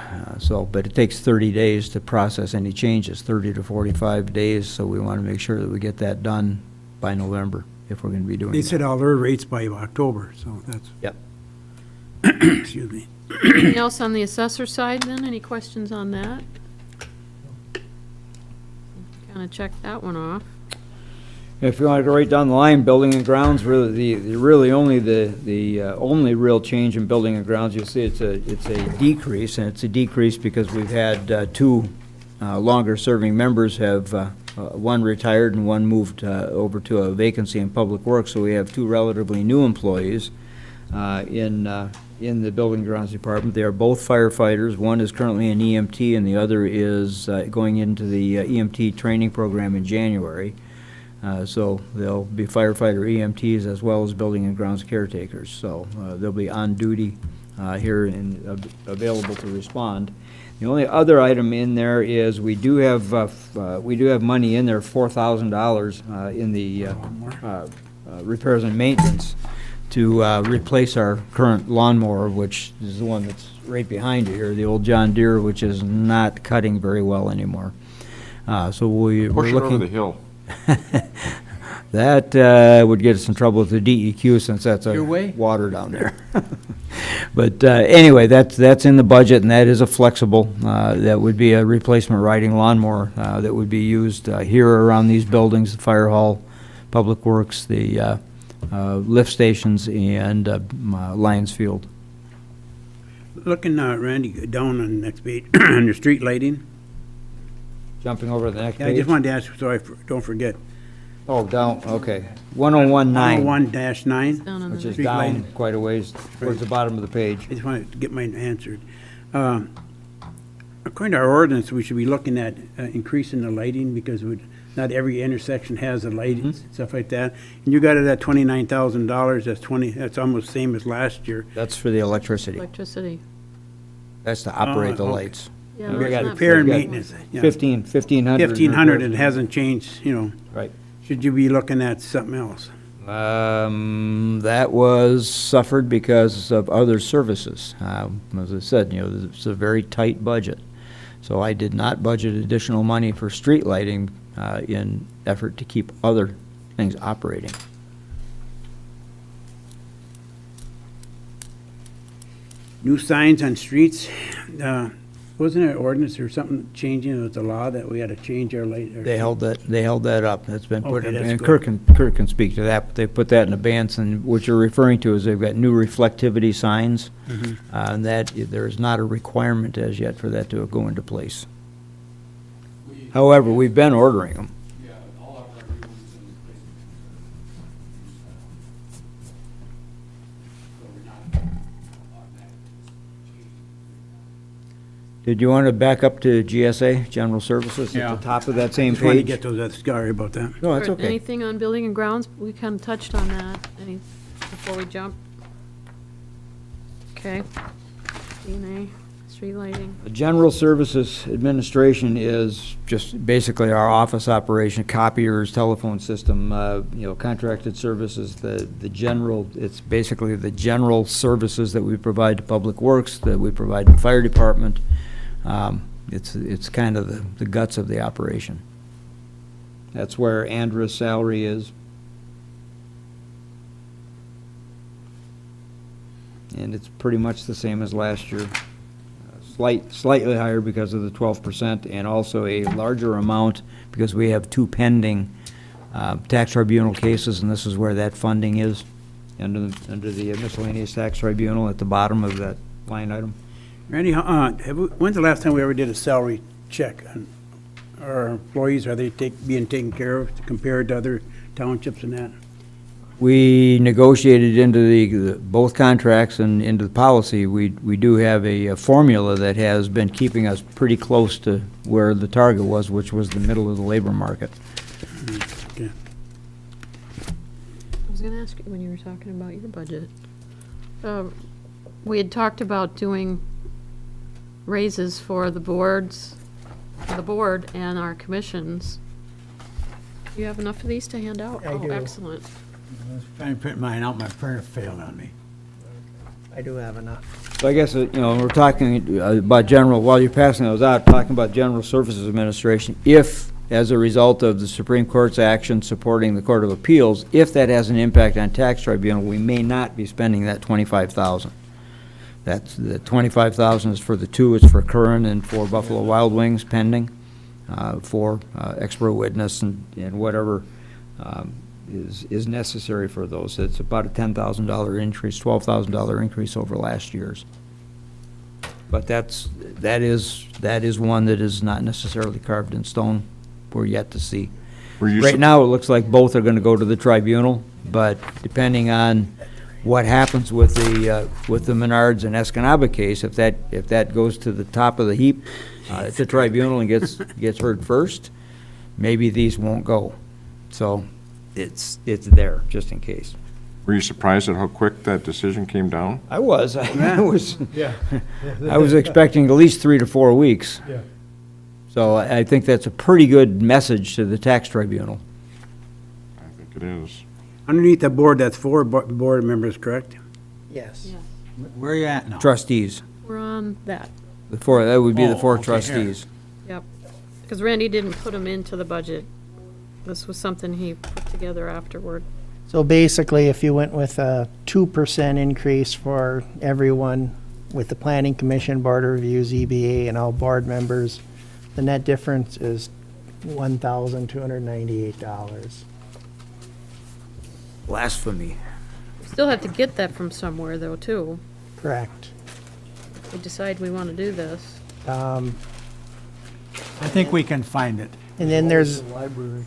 [SPEAKER 5] but it takes 30 days to process any changes, 30 to 45 days, so we want to make sure that we get that done by November if we're going to be doing
[SPEAKER 4] They
[SPEAKER 5] that.
[SPEAKER 4] set all their rates by October, so that's.
[SPEAKER 5] Yep.
[SPEAKER 4] Excuse me.
[SPEAKER 1] Anything else on the assessor side then? Any questions on that? Kind of check that one off.
[SPEAKER 5] If you want to go right down the line, building and grounds, really the only real change in building and grounds, you'll see it's a decrease, and it's a decrease because we've had 2 longer serving members have one retired and one moved over to a vacancy in Public Works, so we have 2 relatively new employees in the building and grounds department. They are both firefighters. One is currently an EMT and the other is going into the EMT training program in January. So they'll be firefighter EMTs as well as building and grounds caretakers. So they'll be on duty here and available to respond. The only other item in there is we do have money in there, $4,000 in the repairs and maintenance to replace our current lawnmower, which is the one that's right behind you here, the old John Deere, which is not cutting very well anymore. So we're
[SPEAKER 7] Push it
[SPEAKER 5] looking.
[SPEAKER 7] over the hill.
[SPEAKER 5] That would get us in trouble with the DEQ since that's
[SPEAKER 6] Your way?
[SPEAKER 5] water down there. But anyway, that's in the budget, and that is a flexible, that would be a replacement riding lawnmower that would be used here around these buildings, the fire hall, Public Works, the lift stations, and Lions Field.
[SPEAKER 4] Looking, Randy, down on the next page, under street lighting.
[SPEAKER 5] Jumping over to the next
[SPEAKER 4] Yeah, I
[SPEAKER 5] page.
[SPEAKER 4] just wanted to ask, so I don't forget.
[SPEAKER 5] Oh, down, okay. 1019,
[SPEAKER 4] 101-9.
[SPEAKER 1] Down on
[SPEAKER 5] which
[SPEAKER 1] the
[SPEAKER 5] is
[SPEAKER 4] Street
[SPEAKER 5] down
[SPEAKER 4] lighting.
[SPEAKER 5] quite a ways towards the bottom of the page.
[SPEAKER 4] I just wanted to get mine answered. According to our ordinance, we should be looking at increasing the lighting because not every intersection has a light and stuff like that. And you got it at $29,000. That's almost same as last year.
[SPEAKER 5] That's for the electricity.
[SPEAKER 1] Electricity.
[SPEAKER 5] That's to operate the
[SPEAKER 4] okay.
[SPEAKER 5] lights.
[SPEAKER 1] Yeah,
[SPEAKER 5] We
[SPEAKER 1] that's
[SPEAKER 5] got
[SPEAKER 1] not
[SPEAKER 4] Repair and
[SPEAKER 5] we got
[SPEAKER 4] maintenance. Yeah.
[SPEAKER 5] 1,500.
[SPEAKER 4] 1,500, and it hasn't changed,
[SPEAKER 5] Right.
[SPEAKER 4] Should you be looking at something else?
[SPEAKER 5] That was suffered because of other services. As I said, it's a very tight budget. So I did not budget additional money for street lighting in effort to keep other things operating.
[SPEAKER 4] New signs on streets, wasn't there an ordinance or something changing with the law that we had to change our light?
[SPEAKER 5] They held that up. That's been put
[SPEAKER 4] Okay,
[SPEAKER 5] in,
[SPEAKER 4] that's
[SPEAKER 5] and
[SPEAKER 4] good.
[SPEAKER 5] Kirk can speak to that, but they put that in advance, and what you're referring to is they've got new reflectivity signs, and that, there is not a requirement as yet for that to go into place. However, we've been ordering them. Did you want to back up to GSA, General Services, at
[SPEAKER 3] Yeah.
[SPEAKER 5] the top of that same
[SPEAKER 4] Just wanted to
[SPEAKER 5] page?
[SPEAKER 4] get those, sorry about that.
[SPEAKER 5] No, that's
[SPEAKER 1] Or
[SPEAKER 5] okay.
[SPEAKER 1] Anything on building and grounds? We kind of touched on that, before we jump. Okay. DNA, street lighting.
[SPEAKER 5] The General Services Administration is just basically our office operation, copiers, telephone system, contracted services, the general, it's basically the general services that we provide to Public Works, that we provide to Fire Department. It's kind of the guts of the operation. That's where Andra's salary is. And it's pretty much the same as last year. Slightly higher because of the 12%, and also a larger amount because we have 2 pending tax tribunal cases, and this is where that funding is, under the miscellaneous tax tribunal at the bottom of that line item.
[SPEAKER 4] Randy, when's the last time we ever did a salary check on our employees? Are they being taken care of compared to other townships and that?
[SPEAKER 5] We negotiated into both contracts and into the policy. We do have a formula that has been keeping us pretty close to where the target was, which was the middle of the labor market.
[SPEAKER 4] Okay.
[SPEAKER 1] I was gonna ask you when you were talking about your budget. We had talked about doing raises for the board and our commissions. Do you have enough of these to hand out?
[SPEAKER 2] I do.
[SPEAKER 1] Oh, excellent.
[SPEAKER 3] I was trying to print mine out, my printer failed on me.
[SPEAKER 2] I do have enough.
[SPEAKER 5] So I guess, we're talking about general, while you're passing those out, talking about General Services Administration, if, as a result of the Supreme Court's action supporting the Court of Appeals, if that has an impact on tax tribunal, we may not be spending that $25,000. That's, the $25,000 is for the 2, it's for Curran and for Buffalo Wild Wings pending, for expert witness and whatever is necessary for those. It's about a $10,000 increase, $12,000 increase over last year's. But that is one that is not necessarily carved in stone. We're yet to see. Right now, it looks like both are going to go to the tribunal, but depending on what happens with the Menards and Escanaba case, if that goes to the top of the heap at the tribunal and gets heard first, maybe these won't go. So it's there, just in case.
[SPEAKER 7] Were you surprised at how quick that decision came down?
[SPEAKER 5] I was
[SPEAKER 6] Yeah.
[SPEAKER 5] I was expecting at least 3 to 4 weeks.
[SPEAKER 6] Yeah.
[SPEAKER 5] So I think that's a pretty good message to the tax tribunal.
[SPEAKER 7] I think it is.
[SPEAKER 4] Underneath the board, that's 4 board members, correct?
[SPEAKER 2] Yes.
[SPEAKER 3] Where are you at now?
[SPEAKER 5] Trustees,
[SPEAKER 1] We're on that,
[SPEAKER 5] that would be the
[SPEAKER 3] Oh,
[SPEAKER 5] 4
[SPEAKER 3] okay, here.
[SPEAKER 5] trustees.
[SPEAKER 1] yep. Because Randy didn't put them into the budget. This was something he put together afterward.
[SPEAKER 2] So basically, if you went with a 2% increase for everyone with the Planning Commission, Board of Review, ZBA, and all board members, the net difference is $1,298.
[SPEAKER 5] Blasphemy.
[SPEAKER 1] We still have to get that from somewhere, though, too.
[SPEAKER 2] Correct.
[SPEAKER 1] If we decide we want to do this.
[SPEAKER 2] Um,
[SPEAKER 3] I think we can find it.
[SPEAKER 2] And then there's,
[SPEAKER 6] The library.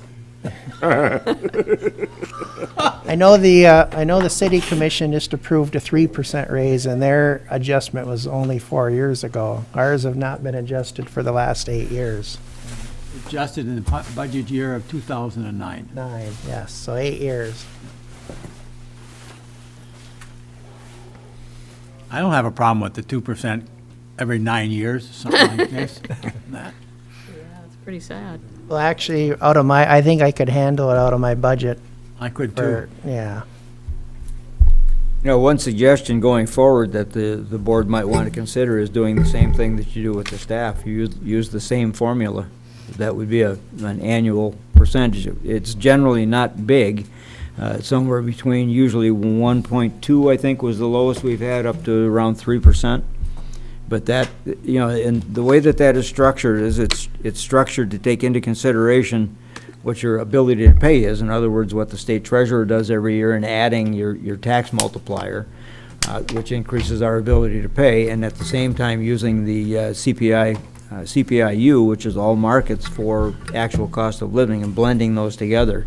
[SPEAKER 2] I know the city commission just approved a 3% raise, and their adjustment was only 4 years ago. Ours have not been adjusted for the last 8 years.
[SPEAKER 3] Adjusted in the budget year of 2009.
[SPEAKER 2] 9, yes, so 8 years.
[SPEAKER 3] I don't have a problem with the 2% every 9 years, something like this. That.
[SPEAKER 1] Yeah, it's pretty sad.
[SPEAKER 2] Well, actually, I think I could handle it out of my budget
[SPEAKER 3] I could
[SPEAKER 2] for,
[SPEAKER 3] too.
[SPEAKER 2] yeah.
[SPEAKER 5] One suggestion going forward that the board might want to consider is doing the same thing that you do with the staff. You use the same formula. That would be an annual percentage. It's generally not big. Somewhere between usually 1.2, I think, was the lowest we've had, up to around 3%. But that, and the way that is structured is it's structured to take into consideration what your ability to pay is. In other words, what the state treasurer does every year, and adding your tax multiplier, which increases our ability to pay, and at the same time using the CPIU, which is all markets for actual cost of living, and blending those together.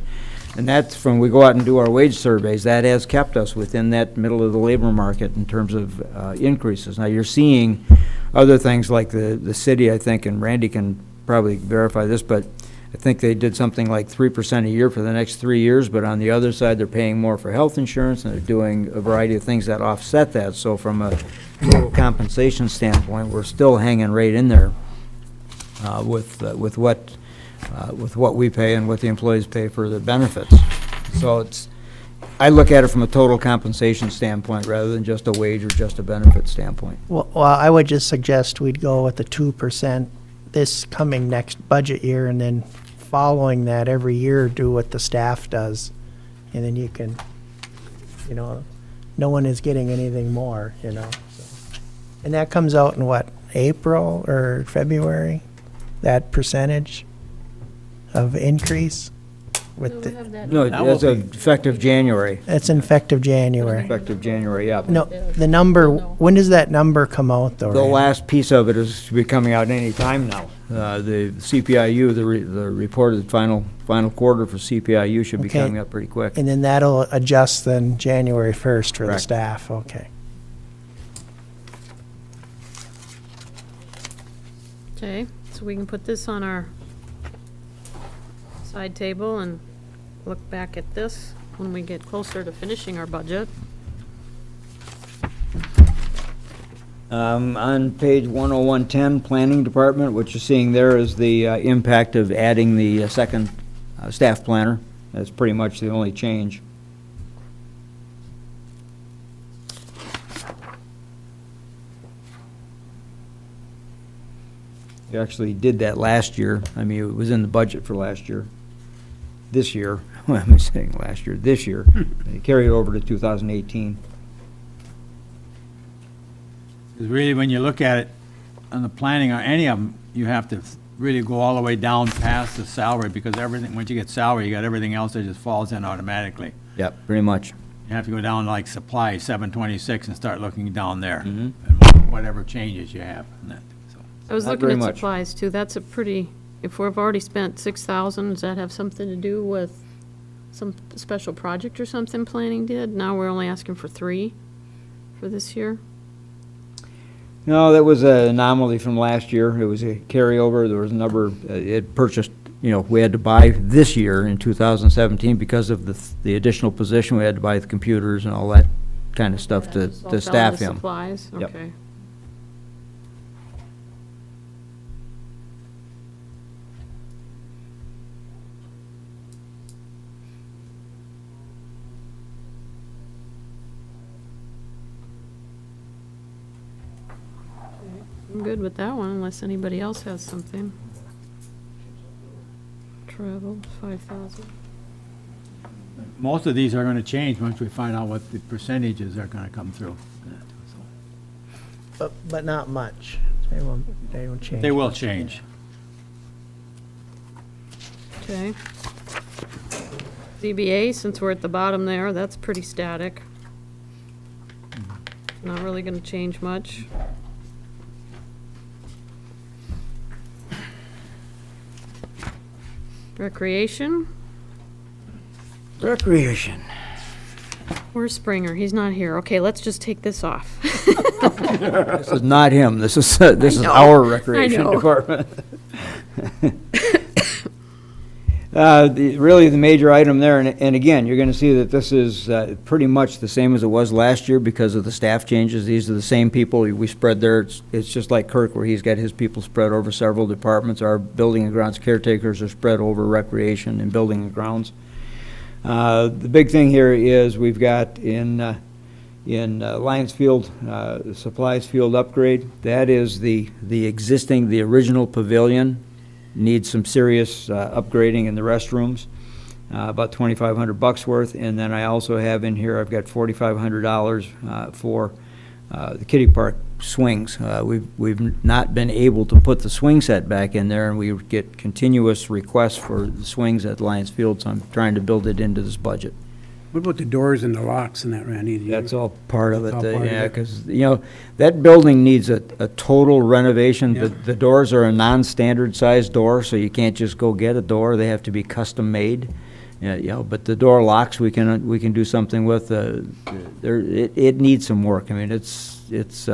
[SPEAKER 5] And that's when we go out and do our wage surveys, that has kept us within that middle of the labor market in terms of increases. Now, you're seeing other things like the city, I think, and Randy can probably verify this, but I think they did something like 3% a year for the next 3 years, but on the other side, they're paying more for health insurance, and they're doing a variety of things that offset that. So from a total compensation standpoint, we're still hanging right in there with what we pay and what the employees pay for the benefits. So I look at it from a total compensation standpoint rather than just a wage or just a benefit standpoint.
[SPEAKER 2] Well, I would just suggest we'd go with the 2% this coming next budget year, and then following that every year, do what the staff does. And then you can, no one is getting anything more, so. And that comes out in what, April or February? That percentage of increase? With
[SPEAKER 1] we
[SPEAKER 2] the,
[SPEAKER 1] have that.
[SPEAKER 5] No, that's effective January.
[SPEAKER 2] that's effective January.
[SPEAKER 5] Effective January, yeah.
[SPEAKER 2] No, the number, when does that number come out though?
[SPEAKER 5] The
[SPEAKER 2] Randy?
[SPEAKER 5] last piece of it is to be coming out any time now. The CPIU, the reported final quarter for CPIU should be
[SPEAKER 2] Okay.
[SPEAKER 5] coming up pretty quick.
[SPEAKER 2] And then that'll adjust then January 1st for the
[SPEAKER 5] Correct.
[SPEAKER 2] staff, okay.
[SPEAKER 1] Okay, so we can put this on our side table and look back at this when we get closer to finishing our budget.
[SPEAKER 5] On page 10110, Planning Department, what you're seeing there is the impact of adding the second staff planner. That's pretty much the only change. You actually did that last year. I mean, it was in the budget for last year. This year, what am I saying last year? This year. They carried it over to 2018.
[SPEAKER 3] Because really, when you look at it on the planning or any of them, you have to really go all the way down past the salary, because everything, once you get salary, you got everything else that just falls in automatically.
[SPEAKER 5] Yep, pretty much.
[SPEAKER 3] You have to go down like supply 726 and start looking down there.
[SPEAKER 5] Mhm.
[SPEAKER 3] And whatever changes you have in that, so.
[SPEAKER 1] I was
[SPEAKER 5] Not
[SPEAKER 1] looking
[SPEAKER 5] very
[SPEAKER 1] at
[SPEAKER 5] much.
[SPEAKER 1] supplies too. That's a pretty, if we've already spent 6,000, does that have something to do with some special project or something planning did? Now we're only asking for 3 for this year?
[SPEAKER 5] No, that was an anomaly from last year. It was a carryover. There was a number, it purchased, we had to buy this year in 2017 because of the additional position. We had to buy the computers and all that kind of stuff to
[SPEAKER 1] Just all fell
[SPEAKER 5] staff
[SPEAKER 1] into
[SPEAKER 5] him.
[SPEAKER 1] Supplies,
[SPEAKER 5] Yep.
[SPEAKER 1] okay. I'm good with that one unless anybody else has something. Travel, 5,000.
[SPEAKER 3] Most of these are gonna change once we find out what the percentages are gonna come through.
[SPEAKER 2] But not much. They won't change.
[SPEAKER 3] They will change.
[SPEAKER 1] Okay. ZBA, since we're at the bottom there, that's pretty static. Not really gonna change much. Recreation,
[SPEAKER 5] Recreation.
[SPEAKER 1] where's Springer? He's not here. Okay, let's just take this off.
[SPEAKER 5] This is not him. This is
[SPEAKER 1] know.
[SPEAKER 5] our recreation
[SPEAKER 1] know.
[SPEAKER 5] department. Really, the major item there, and again, you're going to see that this is pretty much the same as it was last year because of the staff changes. These are the same people we spread there. It's just like Kirk, where he's got his people spread over several departments. Our building and grounds caretakers are spread over recreation and building and grounds. The big thing here is we've got in Lions Field, supplies field upgrade. That is the original pavilion. Needs some serious upgrading in the restrooms, about $2,500 worth. And then I also have in here, I've got $4,500 for the kiddie park swings. We've not been able to put the swing set back in there, and we get continuous requests for the swings at Lions Field, so I'm trying to build it into this budget.
[SPEAKER 4] What about the doors and the locks and that, Randy? Do you-
[SPEAKER 5] That's all part of it,
[SPEAKER 4] That's all part of
[SPEAKER 5] yeah,
[SPEAKER 4] it.
[SPEAKER 5] because, that building needs a total renovation.
[SPEAKER 4] Yeah.
[SPEAKER 5] The doors are a non-standard size door, so you can't just go get a door. They have to be custom made. Yeah, you know, but the door locks, we can do something with, it needs some work. I mean, it's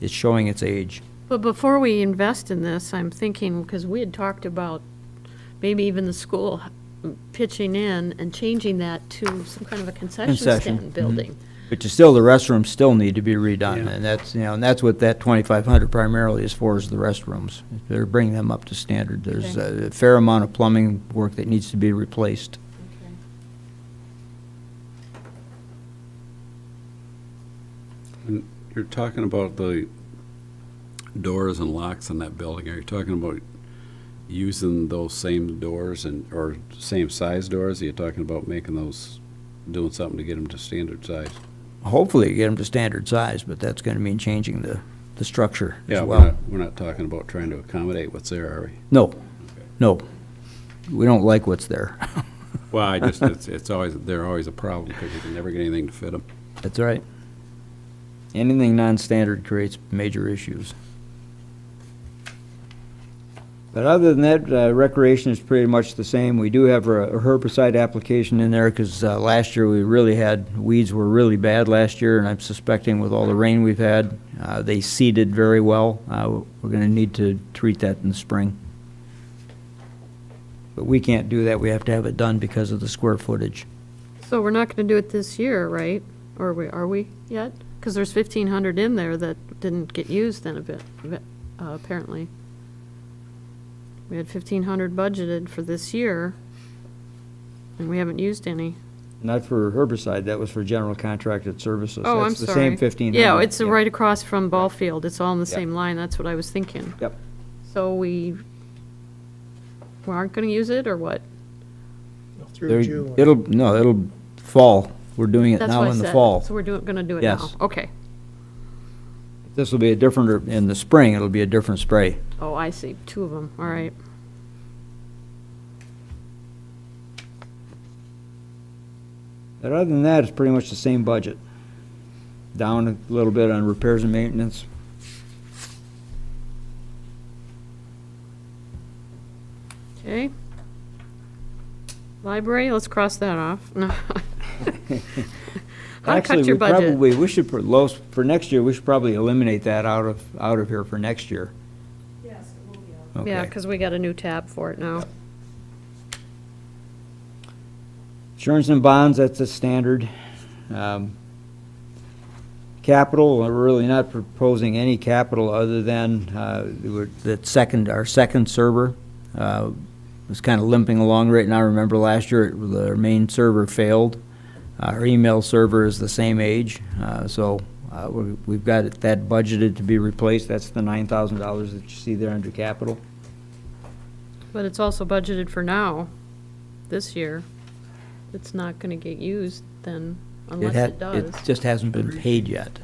[SPEAKER 5] showing its age.
[SPEAKER 1] But before we invest in this, I'm thinking, because we had talked about maybe even the school pitching in and changing that to some kind of a concession
[SPEAKER 5] Concession,
[SPEAKER 1] stand building.
[SPEAKER 5] But still, the restrooms still need to be redone,
[SPEAKER 4] Yeah.
[SPEAKER 5] and that's, you know, and that's what that 2,500 primarily is for, is the restrooms. They're bringing them up to standard. There's a fair amount of plumbing work that needs to be replaced.
[SPEAKER 9] You're talking about the doors and locks in that building. Are you talking about using those same doors or same size doors? Are you talking about making those, doing something to get them to standard size?
[SPEAKER 5] Hopefully get them to standard size, but that's gonna mean changing the structure as
[SPEAKER 9] Yeah,
[SPEAKER 5] well.
[SPEAKER 9] we're not talking about trying to accommodate what's there, are we?
[SPEAKER 5] No, no. We don't like what's there.
[SPEAKER 9] Well, it's always, they're always a problem because you can never get anything to fit them.
[SPEAKER 5] That's right. Anything non-standard creates major issues. But other than that, recreation is pretty much the same. We do have a herbicide application in there because last year we really had, weeds were really bad last year, and I'm suspecting with all the rain we've had, they seeded very well. We're going to need to treat that in the spring. But we can't do that. We have to have it done because of the square footage.
[SPEAKER 1] So we're not going to do it this year, right? Or are we yet? Because there's 1,500 in there that didn't get used then a bit, apparently. We had 1,500 budgeted for this year, and we haven't used any.
[SPEAKER 5] Not for herbicide, that was for general contracted services.
[SPEAKER 1] Oh, I'm
[SPEAKER 5] That's the
[SPEAKER 1] sorry.
[SPEAKER 5] same 1,500.
[SPEAKER 1] Yeah, it's right across from ball field. It's all in the same line. That's what I was thinking.
[SPEAKER 5] Yep.
[SPEAKER 1] So we aren't going to use it, or what?
[SPEAKER 2] Through June.
[SPEAKER 5] It'll fall. We're doing it
[SPEAKER 1] That's
[SPEAKER 5] now
[SPEAKER 1] what I
[SPEAKER 5] in the
[SPEAKER 1] said.
[SPEAKER 5] fall.
[SPEAKER 1] So we're going to do it now?
[SPEAKER 5] Yes.
[SPEAKER 1] Okay.
[SPEAKER 5] This will be a different, in the spring, it'll be a different spray.
[SPEAKER 1] Oh, I see. 2 of them. All right.
[SPEAKER 5] But other than that, it's pretty much the same budget. Down a little bit on repairs and maintenance.
[SPEAKER 1] Okay. Library, let's cross that off. No. How to cut your budget?
[SPEAKER 5] We should, for next year, we should probably eliminate that out of here for next year.
[SPEAKER 1] Yes, it will be out. Yeah,
[SPEAKER 5] Okay.
[SPEAKER 1] because we got a new tab for it now.
[SPEAKER 5] Insurance and bonds, that's a standard. Capital, we're really not proposing any capital other than our second server was kind of limping along right now. Remember last year, our main server failed. Our email server is the same age, so we've got that budgeted to be replaced. That's the $9,000 that you see there under capital.
[SPEAKER 1] But it's also budgeted for now, this year. It's not going to get used then, unless it does.
[SPEAKER 5] It just hasn't been paid yet.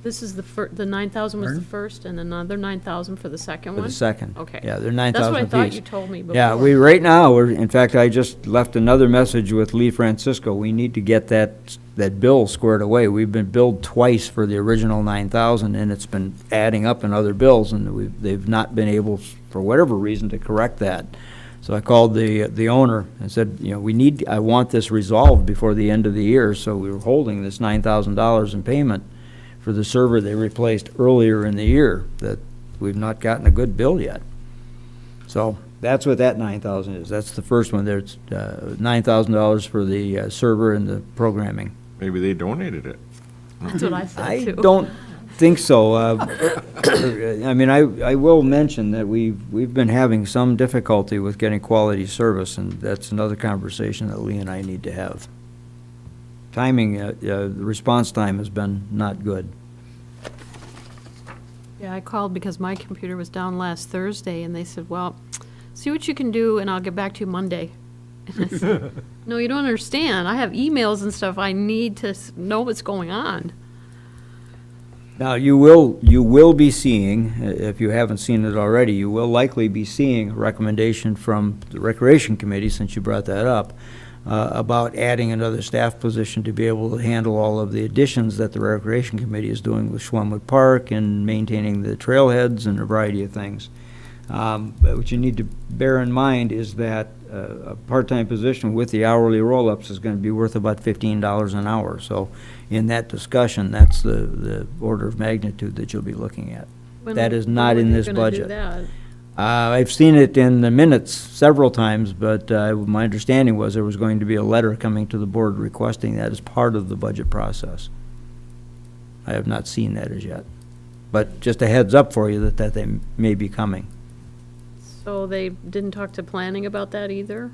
[SPEAKER 1] This is the 9,000 was the first, and another 9,000 for the second
[SPEAKER 5] For
[SPEAKER 1] one?
[SPEAKER 5] the second.
[SPEAKER 1] Okay.
[SPEAKER 5] Yeah, they're 9,000
[SPEAKER 1] That's what I thought
[SPEAKER 5] apiece.
[SPEAKER 1] you told me before.
[SPEAKER 5] Yeah, right now, in fact, I just left another message with Lee Francisco. We need to get that bill squared away. We've been billed twice for the original 9,000, and it's been adding up in other bills, and they've not been able, for whatever reason, to correct that. So I called the owner and said, you know, I want this resolved before the end of the year, so we were holding this $9,000 in payment for the server they replaced earlier in the year, that we've not gotten a good bill yet. So that's what that 9,000 is. That's the first one. There's $9,000 for the server and the programming.
[SPEAKER 7] Maybe they donated it.
[SPEAKER 1] That's what I said,
[SPEAKER 5] I
[SPEAKER 1] too.
[SPEAKER 5] don't think so. I mean, I will mention that we've been having some difficulty with getting quality service, and that's another conversation that Lee and I need to have. Timing, the response time has been not good.
[SPEAKER 1] Yeah, I called because my computer was down last Thursday, and they said, well, see what you can do, and I'll get back to you Monday. And I said, no, you don't understand. I have emails and stuff. I need to know what's going on.
[SPEAKER 5] Now, you will be seeing, if you haven't seen it already, you will likely be seeing a recommendation from the Recreation Committee, since you brought that up, about adding another staff position to be able to handle all of the additions that the Recreation Committee is doing with Schwemmwood Park and maintaining the trailheads and a variety of things. But what you need to bear in mind is that a part-time position with the hourly roll-ups is going to be worth about $15 an hour. So in that discussion, that's the order of magnitude that you'll be looking at. That is not in this budget. I've seen it in the minutes several times, but my understanding was there was going to be a letter coming to the board requesting that as part of the budget process. I have not seen that as yet. But just a heads up for you that they may be coming.
[SPEAKER 1] So they didn't talk to planning about that either?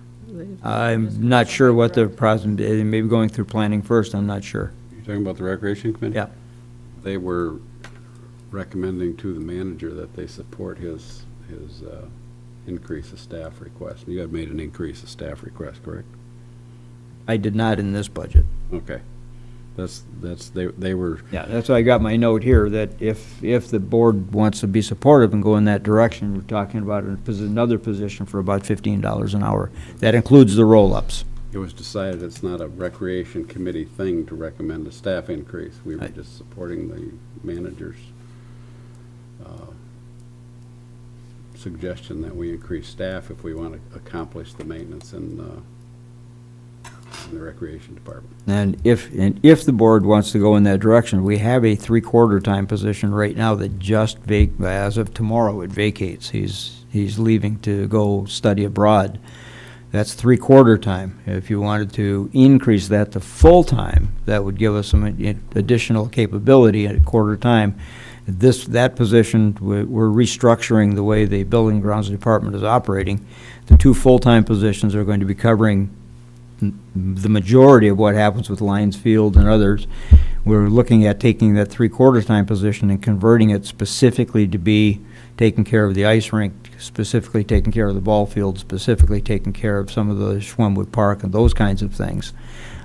[SPEAKER 5] I'm not sure what the process, they may be going through planning first, I'm not sure.
[SPEAKER 9] You're talking about the Recreation Committee?
[SPEAKER 5] Yeah.
[SPEAKER 9] They were recommending to the manager that they support his increase of staff request. You had made an increase of staff request, correct?
[SPEAKER 5] I did not in this budget.
[SPEAKER 9] Okay. They were,
[SPEAKER 5] Yeah, that's why I got my note here, that if the board wants to be supportive and go in that direction, we're talking about another position for about $15 an hour. That includes the roll-ups.
[SPEAKER 9] it was decided it's not a Recreation Committee thing to recommend a staff increase. We were
[SPEAKER 5] Right.
[SPEAKER 9] just supporting the manager's suggestion that we increase staff if we want to accomplish the maintenance in the Recreation Department.
[SPEAKER 5] And if the board wants to go in that direction, we have a three-quarter time position right now that just as of tomorrow, it vacates. He's leaving to go study abroad. That's three-quarter time. If you wanted to increase that to full-time, that would give us some additional capability at a quarter time. That position, we're restructuring the way the Building and Grounds Department is operating. The two full-time positions are going to be covering the majority of what happens with Lions Field and others. We're looking at taking that three-quarter time position and converting it specifically to be taking care of the ice rink, specifically taking care of the ball field, specifically taking care of some of the Schwemmwood Park and those kinds of things.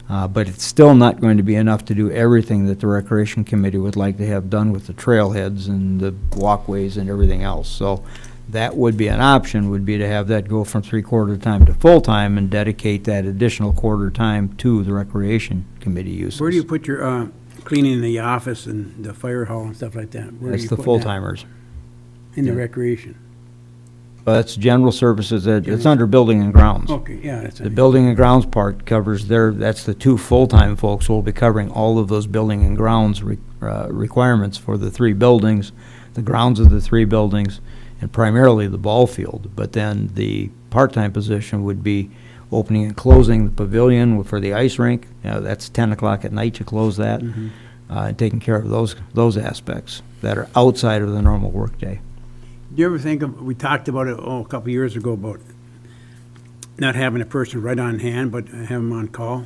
[SPEAKER 5] But it's still not going to be enough to do everything that the Recreation Committee would like to have done with the trailheads and the walkways and everything else. So that would be an option, would be to have that go from three-quarter time to full-time and dedicate that additional quarter time to the Recreation Committee uses.
[SPEAKER 4] Where do you put your cleaning the office and the fire hall and stuff like that? Where are
[SPEAKER 5] That's
[SPEAKER 4] you
[SPEAKER 5] the
[SPEAKER 4] putting that?
[SPEAKER 5] full-timers.
[SPEAKER 4] In the recreation?
[SPEAKER 5] That's general services, it's under Building and Grounds.
[SPEAKER 4] Okay, yeah, that's.
[SPEAKER 5] The Building and Grounds part covers that's the two full-time folks who will be covering all of those Building and Grounds requirements for the three buildings, the grounds of the three buildings, and primarily the ball field. But then the part-time position would be opening and closing the pavilion for the ice rink. That's 10 o'clock at night to close that, and taking care of those aspects that are outside of the normal workday.
[SPEAKER 4] Do you ever think of, we talked about it, a couple years ago, about not having a person right on hand, but have them on call?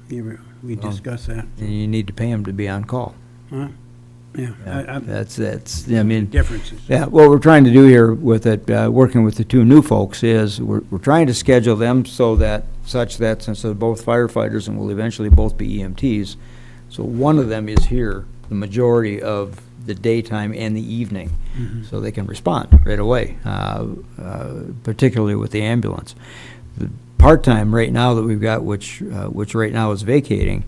[SPEAKER 4] We discussed that?
[SPEAKER 5] And you need to pay them to be on call.
[SPEAKER 4] Huh? Yeah.
[SPEAKER 5] I mean,
[SPEAKER 4] Differences.
[SPEAKER 5] yeah, what we're trying to do here with it, working with the two new folks, is we're trying to schedule them such that since they're both firefighters and will eventually both be EMTs, so one of them is here the majority of the daytime and the evening, so they can respond right away, particularly with the ambulance. The part-time right now that we've got, which right now is vacating,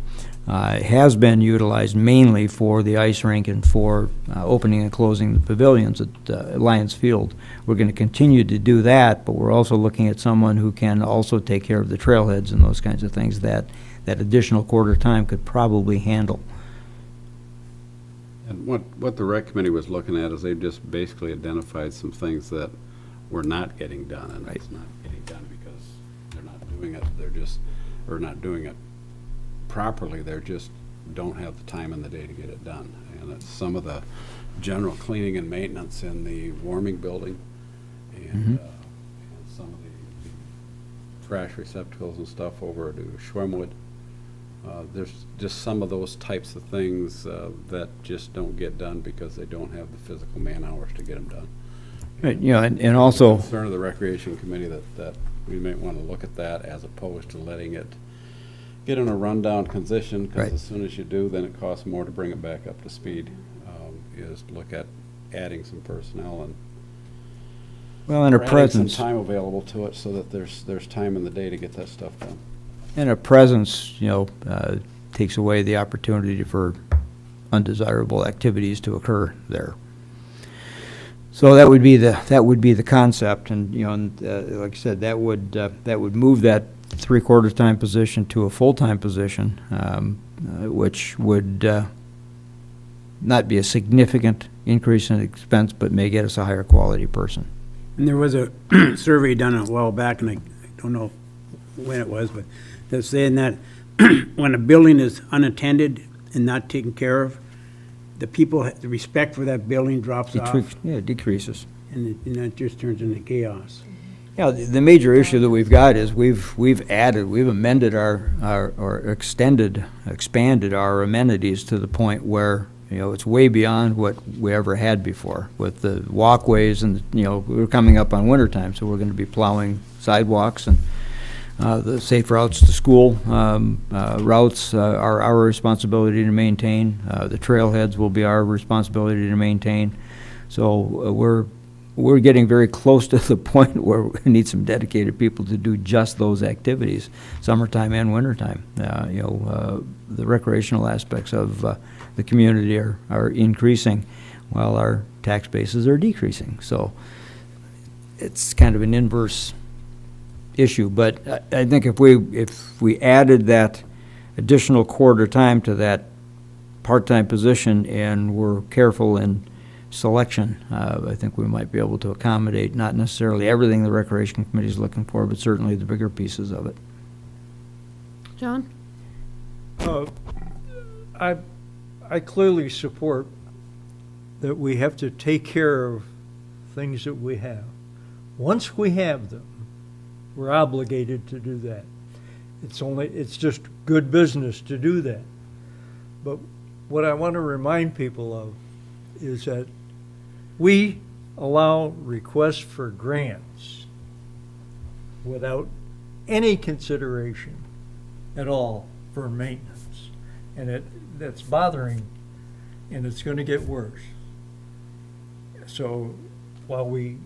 [SPEAKER 5] has been utilized mainly for the ice rink and for opening and closing the pavilions at Lions Field. We're going to continue to do that, but we're also looking at someone who can also take care of the trailheads and those kinds of things that additional quarter time could probably handle.
[SPEAKER 9] And what the rec committee was looking at is they've just basically identified some things that were not getting done, and it's not getting done because they're not doing it, or not doing it properly, they're just don't have the time in the day to get it done. And it's some of the general cleaning and maintenance in the warming building, and some of the trash receptacles and stuff over to Schwemmwood. There's just some of those types of things that just don't get done because they don't have the physical man-hours to get them done.
[SPEAKER 5] Right, and also,
[SPEAKER 9] Concern of the Recreation Committee that we might want to look at that as opposed to letting it get in a rundown condition, because
[SPEAKER 5] Right.
[SPEAKER 9] as soon as you do, then it costs more to bring it back up to speed, is to look at adding some personnel and
[SPEAKER 5] well, in a
[SPEAKER 9] adding
[SPEAKER 5] presence.
[SPEAKER 9] some time available to it so that there's time in the day to get that stuff done.
[SPEAKER 5] And a presence, takes away the opportunity for undesirable activities to occur there. So that would be the concept, and, you know, and, like I said, that would move that three-quarters time position to a full-time position, which would not be a significant increase in expense, but may get us a higher quality person.
[SPEAKER 4] And there was a survey done a while back, and I don't know when it was, but they're saying that when a building is unattended and not taken care of, the respect for that building drops off,
[SPEAKER 5] Yeah, it decreases.
[SPEAKER 4] and that just turns into chaos.
[SPEAKER 5] Yeah, the major issue that we've got is we've amended or expanded our amenities to the point where, you know, it's way beyond what we ever had before with the walkways and, you know, we're coming up on winter time, so we're gonna be plowing sidewalks and the safe routes to school routes are our responsibility to maintain. The trailheads will be our responsibility to maintain. So we're getting very close to the point where we need some dedicated people to do just those activities, summertime and wintertime. You know, the recreational aspects of the community are increasing while our tax bases are decreasing. So it's kind of an inverse issue, but I think if we added that additional quarter time to that part-time position and were careful in selection, I think we might be able to accommodate not necessarily everything the Recreation Committee is looking for, but certainly the bigger pieces of it.
[SPEAKER 1] John?
[SPEAKER 6] I clearly support that we have to take care of things that we have. Once we have them, we're obligated to do that. It's just good business to do that. But what I want to remind people of is that we allow requests for grants without any consideration at all for maintenance. And that's bothering, and it's going to get worse. So while we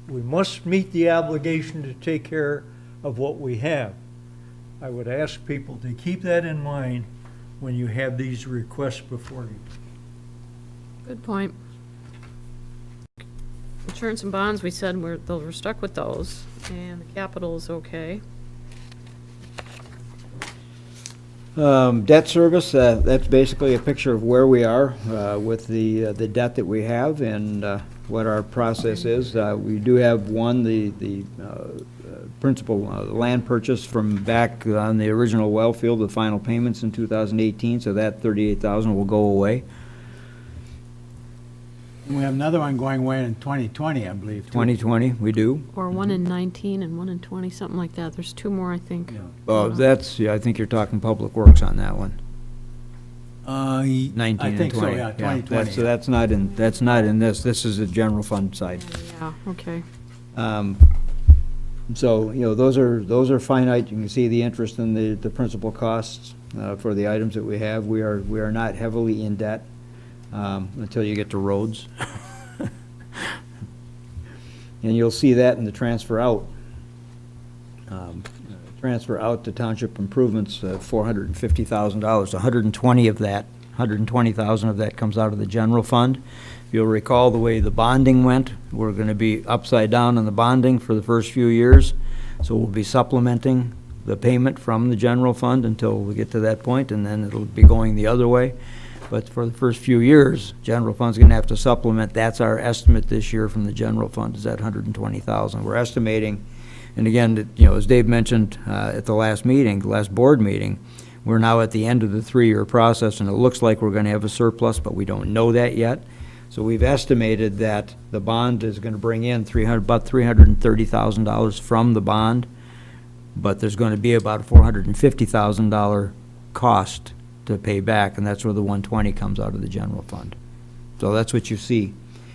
[SPEAKER 6] must meet the obligation to take care of what we have, I would ask people to keep that in mind when you have these requests before you.
[SPEAKER 1] Good point. Insurance and bonds, we said we're stuck with those, and the capital is okay.
[SPEAKER 5] Debt service, that's basically a picture of where we are with the debt that we have and what our process is. We do have the principal land purchase from back on the original well field, the final payments in 2018, so that $38,000 will go away.
[SPEAKER 3] And we have another one going away in 2020, I believe, too.
[SPEAKER 5] 2020, we do.
[SPEAKER 1] Or one in 19 and one in 20, something like that. There's two more, I think.
[SPEAKER 5] I think you're talking Public Works on that one. 19
[SPEAKER 3] I
[SPEAKER 5] and
[SPEAKER 3] think so,
[SPEAKER 5] 20.
[SPEAKER 3] yeah, 2020.
[SPEAKER 5] So that's not in this. This is the general fund side.
[SPEAKER 1] Yeah, okay.
[SPEAKER 5] So, you know, those are finite. You can see the interest in the principal costs for the items that we have. We are not heavily in debt until you get to roads. And you'll see that in the transfer out. Transfer out to township improvements, $450,000. 120 of that, 120,000 of that comes out of the general fund. If you'll recall the way the bonding went, we're going to be upside down on the bonding for the first few years. So we'll be supplementing the payment from the general fund until we get to that point, and then it'll be going the other way. But for the first few years, general fund's going to have to supplement. That's our estimate this year from the general fund, is that 120,000. We're estimating, and again, you know, as Dave mentioned at the last board meeting, we're now at the end of the 3-year process, and it looks like we're going to have a surplus, but we don't know that yet. So we've estimated that the bond is going to bring in about $330,000 from the bond, but there's going to be about a $450,000 cost to pay back, and that's where the 120 comes out of the general fund. So that's what you see.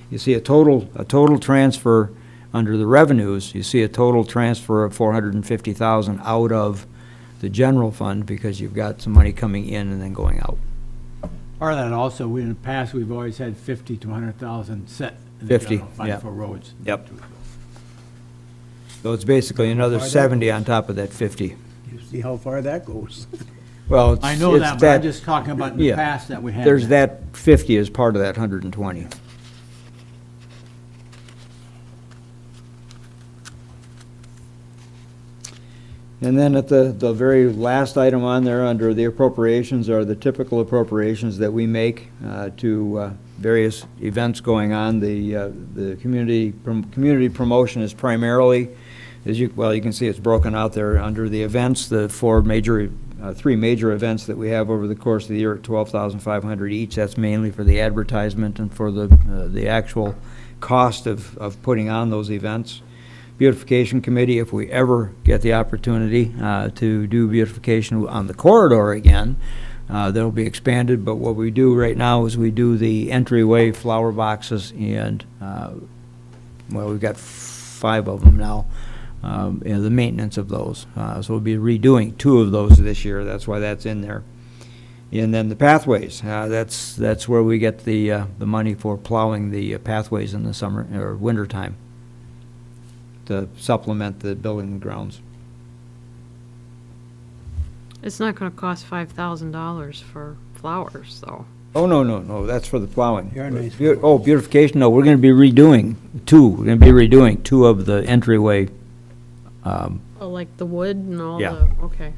[SPEAKER 5] You see a total transfer under the revenues. You see a total transfer of $450,000 out of the general fund because you've got some money coming in and then going out.
[SPEAKER 3] Part of that also, in the past, we've always had 50 to 100,000 set in the
[SPEAKER 5] 50,
[SPEAKER 3] general fund
[SPEAKER 5] yeah.
[SPEAKER 3] for roads.
[SPEAKER 5] Yep. So it's basically another 70 on top of that 50.
[SPEAKER 4] You see how far that goes.
[SPEAKER 5] Well, it's,
[SPEAKER 3] I know
[SPEAKER 5] it's
[SPEAKER 3] that, but I'm just talking about in the
[SPEAKER 5] yeah.
[SPEAKER 3] past that we had.
[SPEAKER 5] There's that 50 as part of that 120. And then at the very last item on there, under the appropriations, are the typical appropriations that we make to various events going on. The community promotion is primarily, you can see it's broken out there under the events, the three major events that we have over the course of the year at $12,500 each. That's mainly for the advertisement and for the actual cost of putting on those events. Beautification Committee, if we ever get the opportunity to do beautification on the corridor again, that'll be expanded, but what we do right now is we do the entryway flower boxes and, we've got 5 of them now, and the maintenance of those. So we'll be redoing 2 of those this year, that's why that's in there. And then the pathways, that's where we get the money for plowing the pathways in the summer or winter time to supplement the building and grounds.
[SPEAKER 1] It's not gonna cost $5,000 for flowers, though.
[SPEAKER 5] Oh, no, that's for the plowing.
[SPEAKER 4] You're nice.
[SPEAKER 5] Beautification, no, we're gonna be redoing 2 of the entryway.
[SPEAKER 1] Oh, like the wood and all
[SPEAKER 5] Yeah.
[SPEAKER 1] okay.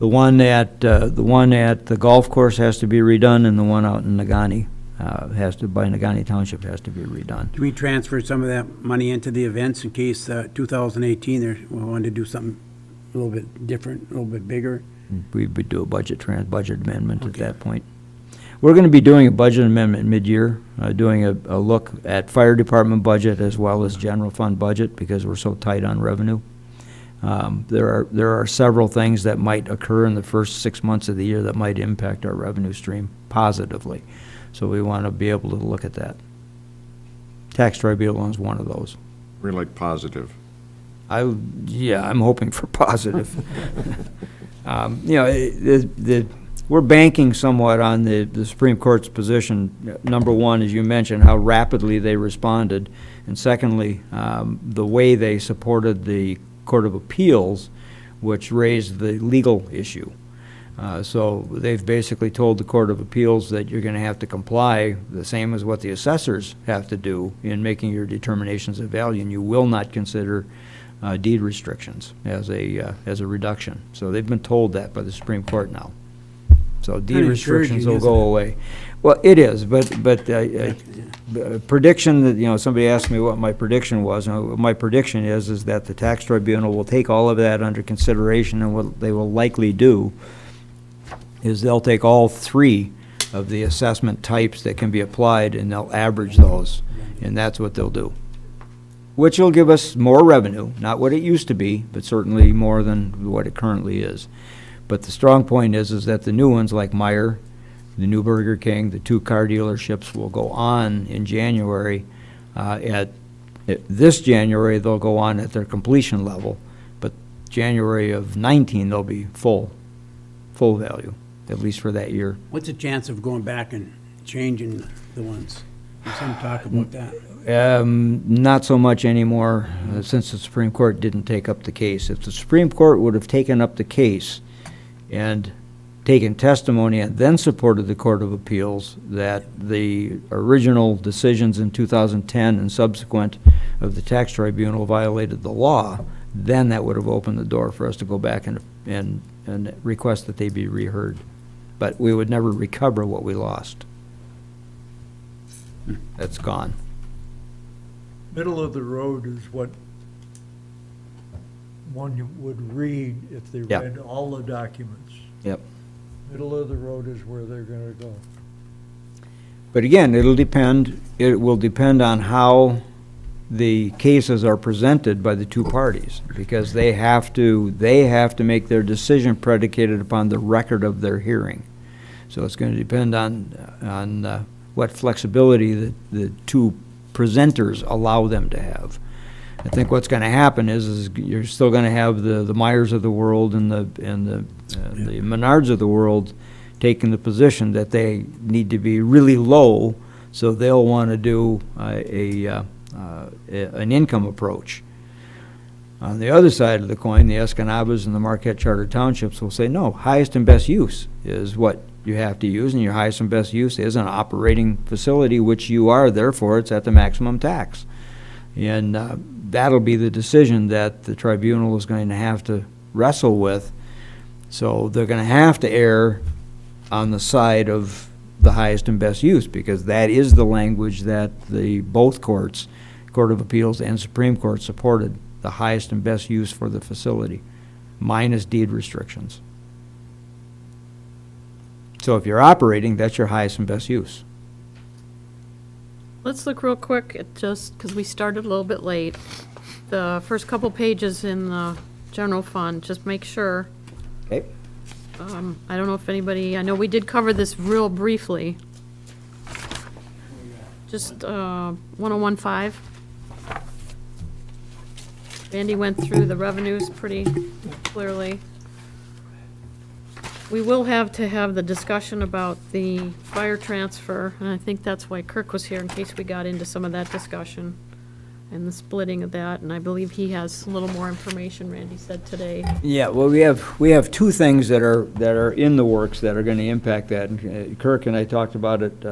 [SPEAKER 5] The one at the golf course has to be redone, and the one out in Nagani, by Nagani Township has to be redone.
[SPEAKER 4] Do we transfer some of that money into the events in case 2018 we wanted to do something a little bit different, a little bit bigger?
[SPEAKER 5] We would do a budget amendment at that point. We're gonna be doing a budget amendment mid-year, doing a look at fire department budget as well as general fund budget, because we're so tight on revenue. There are several things that might occur in the first 6 months of the year that might impact our revenue stream positively. So we want to be able to look at that. Tax tribunal is one of those.
[SPEAKER 7] We're like positive.
[SPEAKER 5] I'm hoping for positive. We're banking somewhat on the Supreme Court's position. Number one, as you mentioned, how rapidly they responded, and secondly, the way they supported the Court of Appeals, which raised the legal issue. So they've basically told the Court of Appeals that you're going to have to comply the same as what the assessors have to do in making your determinations of value, and you will not consider deed restrictions as a reduction. So they've been told that by the Supreme Court now. So deed restrictions will go away. Well, it is, but prediction that, somebody asked me what my prediction was, and my prediction is that the tax tribunal will take all of that under consideration, and what they will likely do is they'll take all 3 of the assessment types that can be applied, and they'll average those, and that's what they'll do. Which will give us more revenue, not what it used to be, but certainly more than what it currently is. But the strong point is that the new ones like Meijer, the new Burger King, the 2 car dealerships will go on in January. This January, they'll go on at their completion level, but January of 19, they'll be full value, at least for that year.
[SPEAKER 4] What's the chance of going back and changing the ones? There's some talk about that.
[SPEAKER 5] Not so much anymore, since the Supreme Court didn't take up the case. If the Supreme Court would have taken up the case and taken testimony and then supported the Court of Appeals that the original decisions in 2010 and subsequent of the tax tribunal violated the law, then that would have opened the door for us to go back and request that they be reheard. But we would never recover what we lost. That's gone.
[SPEAKER 6] Middle of the road is what one you would read if they
[SPEAKER 5] Yep.
[SPEAKER 6] read all the documents.
[SPEAKER 5] Yep.
[SPEAKER 6] Middle of the road is where they're gonna go.
[SPEAKER 5] But again, it will depend on how the cases are presented by the 2 parties, because they have to make their decision predicated upon the record of their hearing. So it's going to depend on what flexibility the 2 presenters allow them to have. I think what's going to happen is you're still going to have the Myers of the world and the Menards of the world taking the position that they need to be really low, so they'll want to do an income approach. On the other side of the coin, the Escanabas and the Marquette Charter Townships will say, no, highest and best use is what you have to use, and your highest and best use is an operating facility, which you are, therefore it's at the maximum tax. And that'll be the decision that the tribunal is going to have to wrestle with. So they're gonna have to err on the side of the highest and best use, because that is the language that both courts, Court of Appeals and Supreme Court, supported, the highest and best use for the facility, minus deed restrictions. So if you're operating, that's your highest and best use.
[SPEAKER 1] Let's look real quick at just, because we started a little bit late, the first couple pages in the general fund, just make sure.
[SPEAKER 5] Okay.
[SPEAKER 1] I don't know if anybody, I know we did cover this real briefly. Just 1015. Randy went through the revenues pretty clearly. We will have to have the discussion about the fire transfer, and I think that's why Kirk was here, in case we got into some of that discussion and the splitting of that, and I believe he has a little more information, Randy said today.
[SPEAKER 5] Yeah, well, we have two things that are in the works that are gonna impact that. And, Kirk and I talked about it,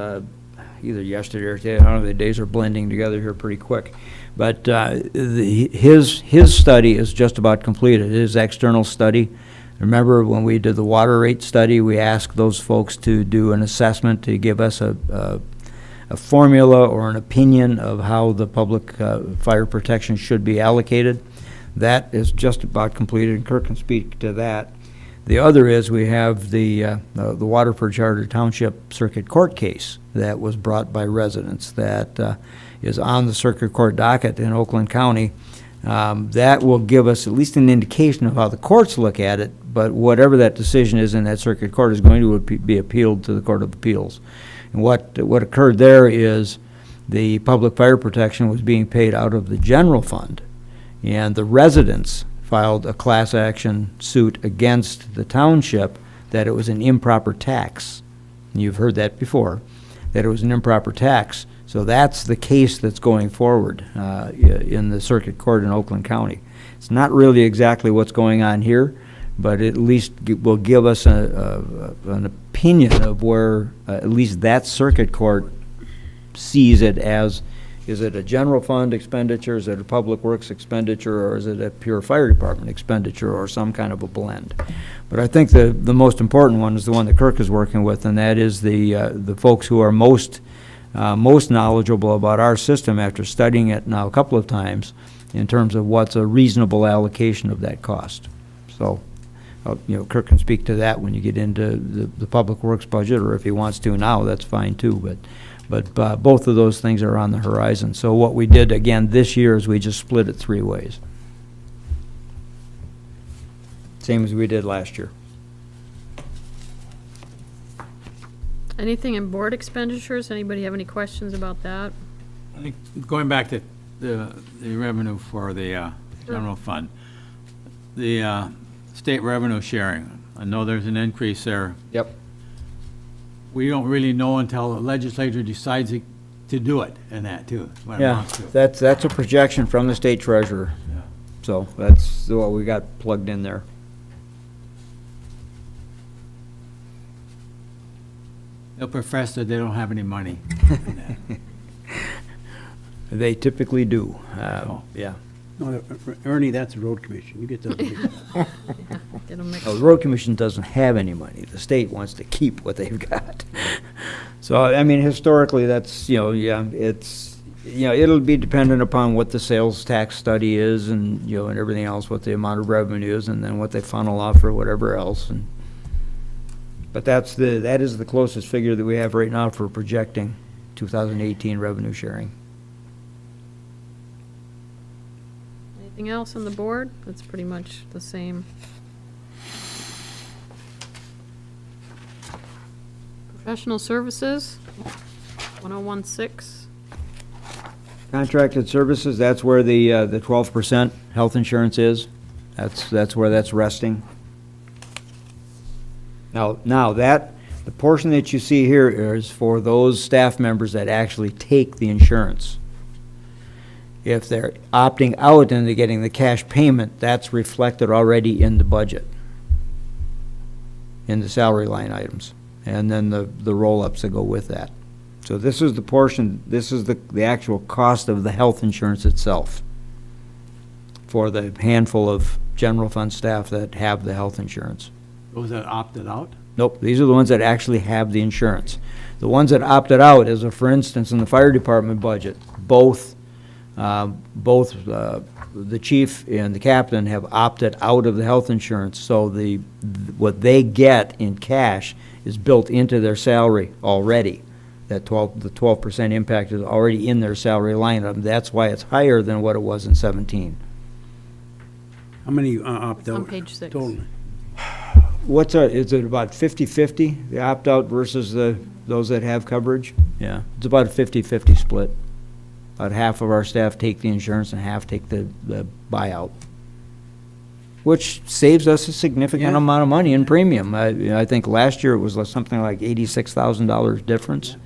[SPEAKER 5] either yesterday or today. I don't know, the days are blending together here pretty quick. But, his study is just about completed, his external study. Remember when we did the water rate study, we asked those folks to do an assessment to give us a formula or an opinion of how the public fire protection should be allocated. That is just about completed, and Kirk can speak to that. The other is we have the Waterford Charter Township Circuit Court case that was brought by residents that is on the Circuit Court docket in Oakland County. That will give us at least an indication of how the courts look at it, but whatever that decision is in that Circuit Court is going to be appealed to the Court of Appeals. And what occurred there is the public fire protection was being paid out of the general fund, and the residents filed a class action suit against the township that it was an improper tax. And you've heard that before, that it was an improper tax. So that's the case that's going forward in the Circuit Court in Oakland County. It's not really exactly what's going on here, but at least will give us an opinion of where at least that Circuit Court sees it as. Is it a general fund expenditure, is it a public works expenditure, or is it a pure fire department expenditure, or some kind of a blend? But I think the most important one is the one that Kirk is working with, and that is the folks who are most knowledgeable about our system after studying it now a couple of times in terms of what's a reasonable allocation of that cost. So, Kirk can speak to that when you get into the public works budget, or if he wants to now, that's fine too. But both of those things are on the horizon. So what we did again this year is we just split it 3 ways. Same as we did last year.
[SPEAKER 1] Anything in board expenditures? Anybody have any questions about that?
[SPEAKER 3] I think going back to the revenue for the general fund, the state revenue sharing, I know there's an increase there.
[SPEAKER 5] Yep.
[SPEAKER 3] We don't really know until the legislature decides to do it, and that too, is what it
[SPEAKER 5] Yeah,
[SPEAKER 3] amounts to.
[SPEAKER 5] that's a projection from the state treasurer.
[SPEAKER 3] Yeah.
[SPEAKER 5] So that's what we got plugged in there.
[SPEAKER 3] They'll profess that they don't have any money.
[SPEAKER 5] They typically do. Yeah.
[SPEAKER 4] No, Ernie, that's the road commission. You get those.
[SPEAKER 1] Get 'em mixed.
[SPEAKER 5] No, the road commission doesn't have any money. The state wants to keep what they've got. So, I mean, historically, that's, it's, it'll be dependent upon what the sales tax study is and, and everything else, what the amount of revenue is, and then what they funnel off or whatever else. But that is the closest figure that we have right now for projecting 2018 revenue sharing.
[SPEAKER 1] Anything else on the board? That's pretty much the same. Professional services, 1016.
[SPEAKER 5] Contracted services, that's where the 12% health insurance is. That's where that's resting. Now that, the portion that you see here is for those staff members that actually take the insurance. If they're opting out and they're getting the cash payment, that's reflected already in the budget, in the salary line items, and then the roll-ups that go with that. So this is the portion, this is the actual cost of the health insurance itself. for the handful of general fund staff that have the health insurance.
[SPEAKER 3] Those that opted out?
[SPEAKER 5] Nope, these are the ones that actually have the insurance. The ones that opted out, as a, for instance, in the fire department budget, both the chief and the captain have opted out of the health insurance, so what they get in cash is built into their salary already. The 12% impact is already in their salary line item. That's why it's higher than what it was in 17.
[SPEAKER 4] How many opt
[SPEAKER 1] It's
[SPEAKER 4] out?
[SPEAKER 1] on page 6.
[SPEAKER 4] Totally.
[SPEAKER 5] Is it about 50-50, the opt-out versus those that have coverage? Yeah, it's about a 50-50 split. About half of our staff take the insurance and half take the buyout, which saves us a significant
[SPEAKER 3] Yeah.
[SPEAKER 5] amount of money in premium. I think last year it was something like $86,000 difference.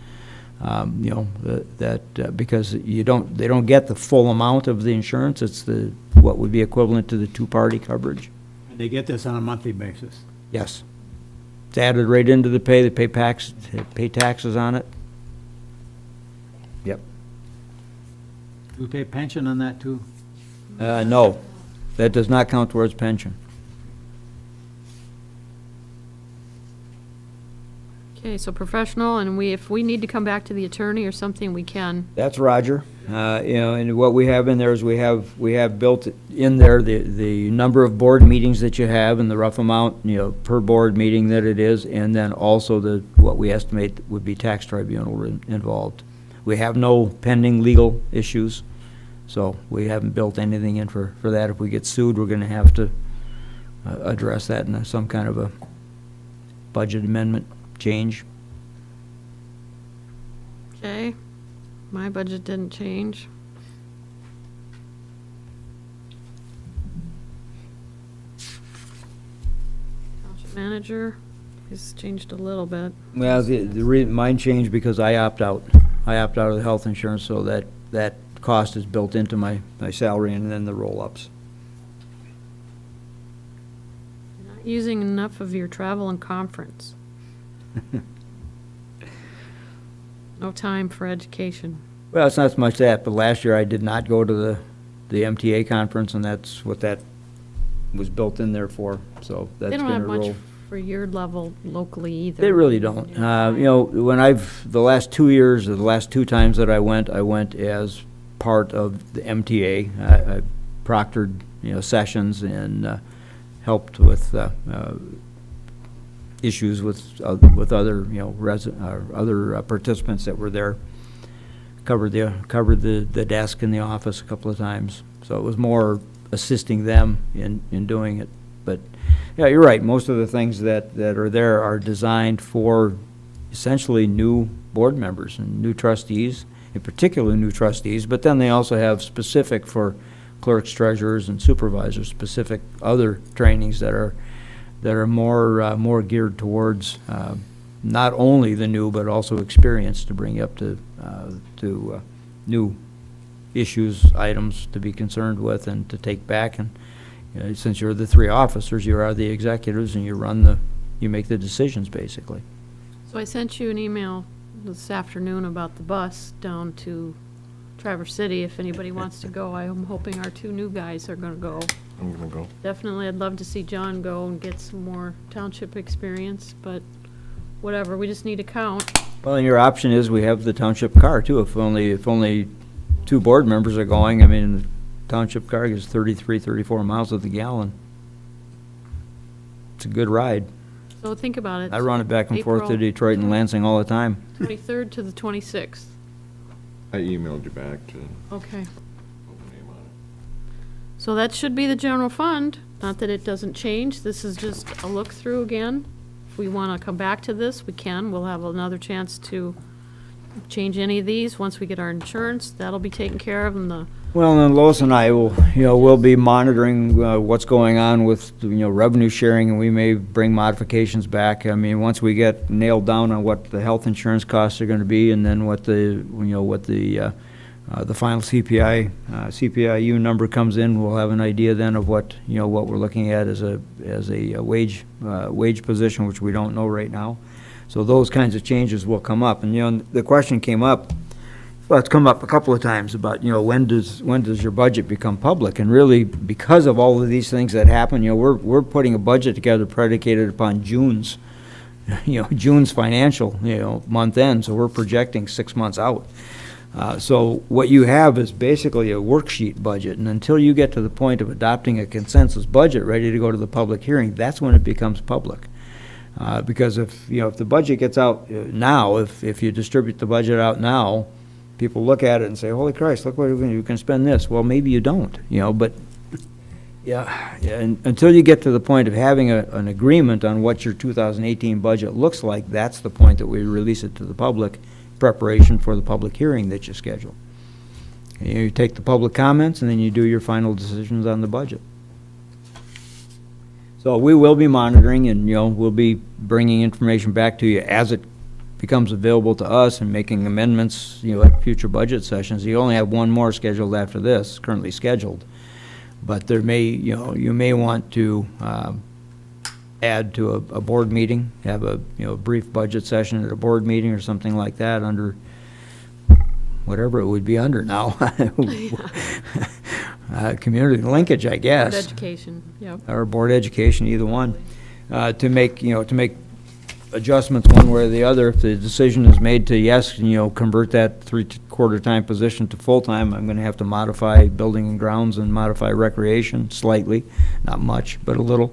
[SPEAKER 5] Because they don't get the full amount of the insurance. It's what would be equivalent to the two-party coverage.
[SPEAKER 3] And they get this on a monthly basis.
[SPEAKER 5] Yes. It's added right into the pay. They pay taxes on it. Yep.
[SPEAKER 3] Do we pay pension on that too?
[SPEAKER 5] No, that does not count towards pension.
[SPEAKER 1] Okay, so professional, and if we need to come back to the attorney or something, we can.
[SPEAKER 5] That's Roger. And what we have in there is we have built in there the number of board meetings that you have and the rough amount, per board meeting that it is, and then also what we estimate would be tax tribunal involved. We have no pending legal issues, so we haven't built anything in for that. If we get sued, we're gonna have to address that in some kind of a budget amendment change.
[SPEAKER 1] Okay, my budget didn't change. Township manager has changed a little bit.
[SPEAKER 5] Well, mine changed because I opt out. I opt out of the health insurance, so that cost is built into my salary and then the roll-ups.
[SPEAKER 1] You're not using enough of your travel and conference. No time for education.
[SPEAKER 5] Well, it's not so much that, but last year I did not go to the MTA conference, and that's what that was built in there for, so that's
[SPEAKER 1] They don't
[SPEAKER 5] gonna
[SPEAKER 1] have much
[SPEAKER 5] roll.
[SPEAKER 1] for your level locally either.
[SPEAKER 5] They really don't. When the last 2 years, or the last 2 times that I went as part of the MTA. I proctored, sessions and helped with issues with other, other participants that were there. Covered the desk in the office a couple of times. So it was more assisting them in doing it. But, yeah, you're right. Most of the things that are there are designed for essentially new board members and new trustees, in particular new trustees, but then they also have specific for clerks, treasurers, and supervisors, specific other trainings that are more geared towards not only the new, but also experience to bring you up to new issues, items to be concerned with and to take back. And since you're the 3 officers, you are the executives, and you make the decisions, basically.
[SPEAKER 1] So I sent you an email this afternoon about the bus down to Traverse City. If anybody wants to go, I'm hoping our 2 new guys are gonna go.
[SPEAKER 7] I'm gonna go.
[SPEAKER 1] Definitely, I'd love to see John go and get some more township experience, but whatever, we just need to count.
[SPEAKER 5] Well, and your option is we have the township car too. If only 2 board members are going, I mean, the township car gets 33, 34 miles to the gallon. It's a good ride.
[SPEAKER 1] So think about it.
[SPEAKER 5] I run it back and forth to
[SPEAKER 1] April
[SPEAKER 5] Detroit and Lansing all the time.
[SPEAKER 1] 23rd to the 26th.
[SPEAKER 7] I emailed you back to
[SPEAKER 1] Okay.
[SPEAKER 7] put my name on it.
[SPEAKER 1] So that should be the general fund. Not that it doesn't change. This is just a look through again. If we want to come back to this, we can. We'll have another chance to change any of these once we get our insurance. That'll be taken care of, and
[SPEAKER 5] Well, and then Lois and I we'll be monitoring what's going on with, revenue sharing, and we may bring modifications back. I mean, once we get nailed down on what the health insurance costs are gonna be, and then what the final CPIU number comes in, we'll have an idea then of what we're looking at as a wage position, which we don't know right now. So those kinds of changes will come up. And, the question came up, Well, it's come up a couple of times about, when does your budget become public? And really, because of all of these things that happen, we're putting a budget together predicated upon June's financial, month end, so we're projecting 6 months out. So what you have is basically a worksheet budget, and until you get to the point of adopting a consensus budget ready to go to the public hearing, that's when it becomes public. Because if the budget gets out now, if you distribute the budget out now, people look at it and say, holy Christ, look what you can spend this. Well, maybe you don't, but and until you get to the point of having an agreement on what your 2018 budget looks like, that's the point that we release it to the public, preparation for the public hearing that you schedule. And you take the public comments, and then you do your final decisions on the budget. So we will be monitoring, and, we'll be bringing information back to you as it becomes available to us and making amendments, at future budget sessions. You only have one more scheduled after this, currently scheduled. But there may, you may want to add to a board meeting, have a, brief budget session at a board meeting or something like that under whatever it would be under now. Community linkage, I guess.
[SPEAKER 1] Board education, yep.
[SPEAKER 5] Or board education, either one, to make adjustments one way or the other. If the decision is made to, yes, convert that 3/4-time position to full-time, I'm gonna have to modify building and grounds and modify recreation slightly, not much, but a little.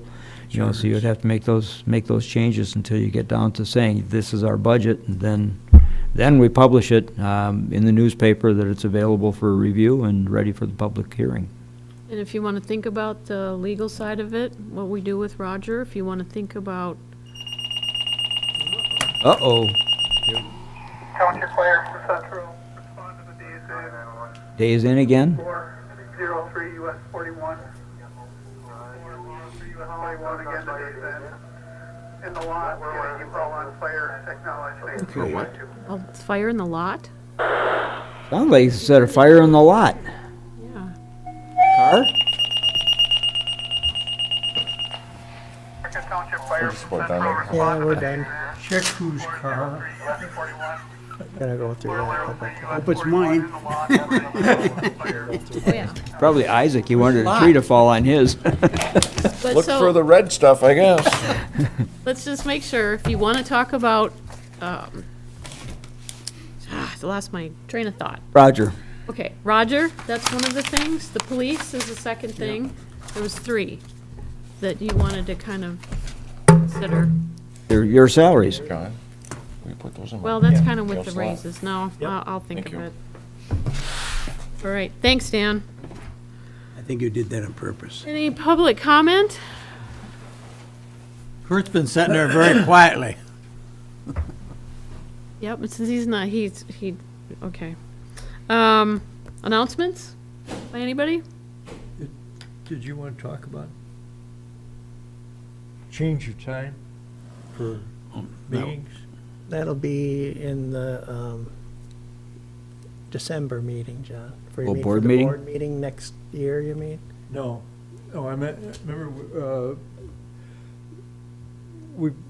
[SPEAKER 5] So you'd have to make those changes until you get down to saying, this is our budget, and then we publish it in the newspaper that it's available for review and ready for the public hearing.
[SPEAKER 1] And if you want to think about the legal side of it, what we do with Roger, if you want to think about,
[SPEAKER 5] Uh-oh,
[SPEAKER 10] Township Fire for Central, respond to the DSA.
[SPEAKER 5] days in again?
[SPEAKER 10] 403 US 41. 403 US 41 again to DSA. In the lot, you call on fire technology.
[SPEAKER 7] For what?
[SPEAKER 1] oh, it's fire in the lot?
[SPEAKER 5] Sounds like you said a fire in the lot.
[SPEAKER 1] Yeah.
[SPEAKER 5] Car?
[SPEAKER 10] Marquette Township Fire
[SPEAKER 7] Just
[SPEAKER 10] for
[SPEAKER 7] put
[SPEAKER 10] Central,
[SPEAKER 7] down.
[SPEAKER 2] Yeah,
[SPEAKER 10] respond to
[SPEAKER 2] we're
[SPEAKER 10] the
[SPEAKER 2] done.
[SPEAKER 10] DSA.
[SPEAKER 6] Check whose car.
[SPEAKER 10] US 41.
[SPEAKER 2] Gotta go through that. public.
[SPEAKER 4] Hope it's mine.
[SPEAKER 1] Oh, yeah.
[SPEAKER 5] Probably Isaac, he wanted a tree to fall on his.
[SPEAKER 1] But
[SPEAKER 7] Look
[SPEAKER 1] so-
[SPEAKER 7] for the red stuff, I guess.
[SPEAKER 1] Let's just make sure, if you want to talk about, I lost my train of thought.
[SPEAKER 5] Roger.
[SPEAKER 1] Okay, Roger, that's one of the things. The police is the second thing. There was 3 that you wanted to kind of consider.
[SPEAKER 5] Your salaries.
[SPEAKER 7] John, we put those in.
[SPEAKER 1] Well, that's kind of with
[SPEAKER 7] Just
[SPEAKER 1] the
[SPEAKER 7] that.
[SPEAKER 1] raises. No, I'll think
[SPEAKER 7] Thank
[SPEAKER 1] of
[SPEAKER 7] you.
[SPEAKER 1] it. All right, thanks, Dan.
[SPEAKER 4] I think you did that on purpose.
[SPEAKER 1] Any public comment?
[SPEAKER 3] Kurt's been sitting there very quietly.
[SPEAKER 1] Yep, but since he's not, okay. Announcements by anybody?
[SPEAKER 6] Did you want to talk about change of time for meetings?
[SPEAKER 2] That'll be in the December meeting, John. For you
[SPEAKER 5] Oh,
[SPEAKER 2] mean
[SPEAKER 5] board
[SPEAKER 2] for the
[SPEAKER 5] meeting?
[SPEAKER 2] board meeting next year, you mean?
[SPEAKER 6] No. Oh, I meant, remember,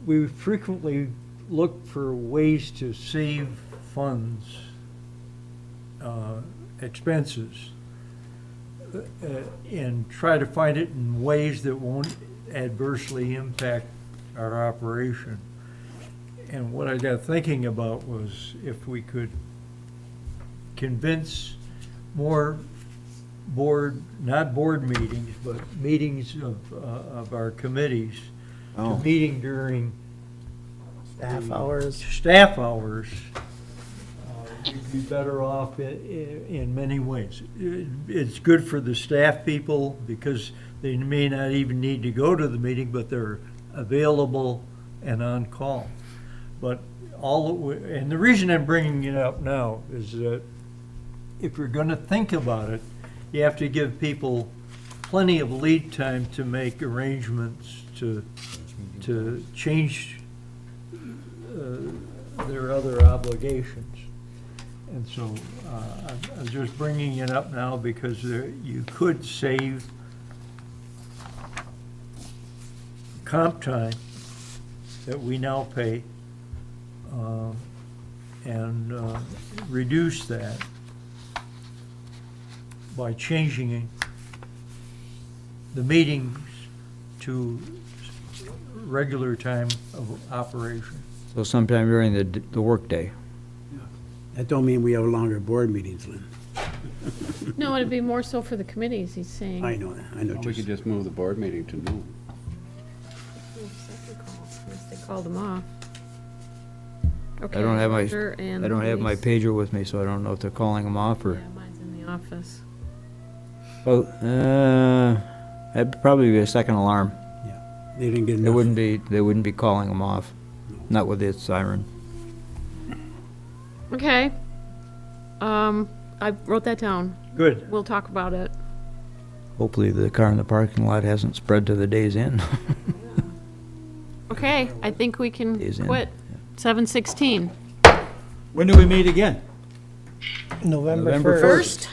[SPEAKER 6] we frequently look for ways to save funds, expenses, and try to find it in ways that won't adversely impact our operation. And what I got thinking about was if we could convince more not board meetings, but meetings of our committees, to meeting during
[SPEAKER 2] Staff hours.
[SPEAKER 6] staff hours, we'd be better off in many ways. It's good for the staff people because they may not even need to go to the meeting, but they're available and on call. But and the reason I'm bringing it up now is that if you're gonna think about it, you have to give people plenty of lead time to make arrangements to change their other obligations. And so I'm just bringing it up now because you could save comp time that we now pay and reduce that by changing the meetings to regular time of operation.
[SPEAKER 5] So sometime during the workday.
[SPEAKER 4] That don't mean we have longer board meetings, Lynn.
[SPEAKER 1] No, it'd be more so for the committees, he's saying.
[SPEAKER 4] I know that, I know.
[SPEAKER 9] We could just move the board meeting to noon.
[SPEAKER 1] Unless they called them off. Okay,
[SPEAKER 5] I don't have
[SPEAKER 1] Roger and
[SPEAKER 5] I don't have my
[SPEAKER 1] police.
[SPEAKER 5] pager with me, so I don't know if they're calling them off or.
[SPEAKER 1] Yeah, mine's in the office.
[SPEAKER 5] Well, that'd probably be a second alarm.
[SPEAKER 4] They didn't get
[SPEAKER 5] They
[SPEAKER 4] enough.
[SPEAKER 5] wouldn't be calling them off, not with its siren.
[SPEAKER 1] Okay. I wrote that down.
[SPEAKER 6] Good.
[SPEAKER 1] We'll talk about it.
[SPEAKER 5] Hopefully the car in the parking lot hasn't spread to the days in.
[SPEAKER 1] Okay, I think we can
[SPEAKER 5] Is in.
[SPEAKER 1] quit. 7:16.
[SPEAKER 3] When do we meet again?
[SPEAKER 2] November
[SPEAKER 5] November
[SPEAKER 2] 1st.
[SPEAKER 1] First,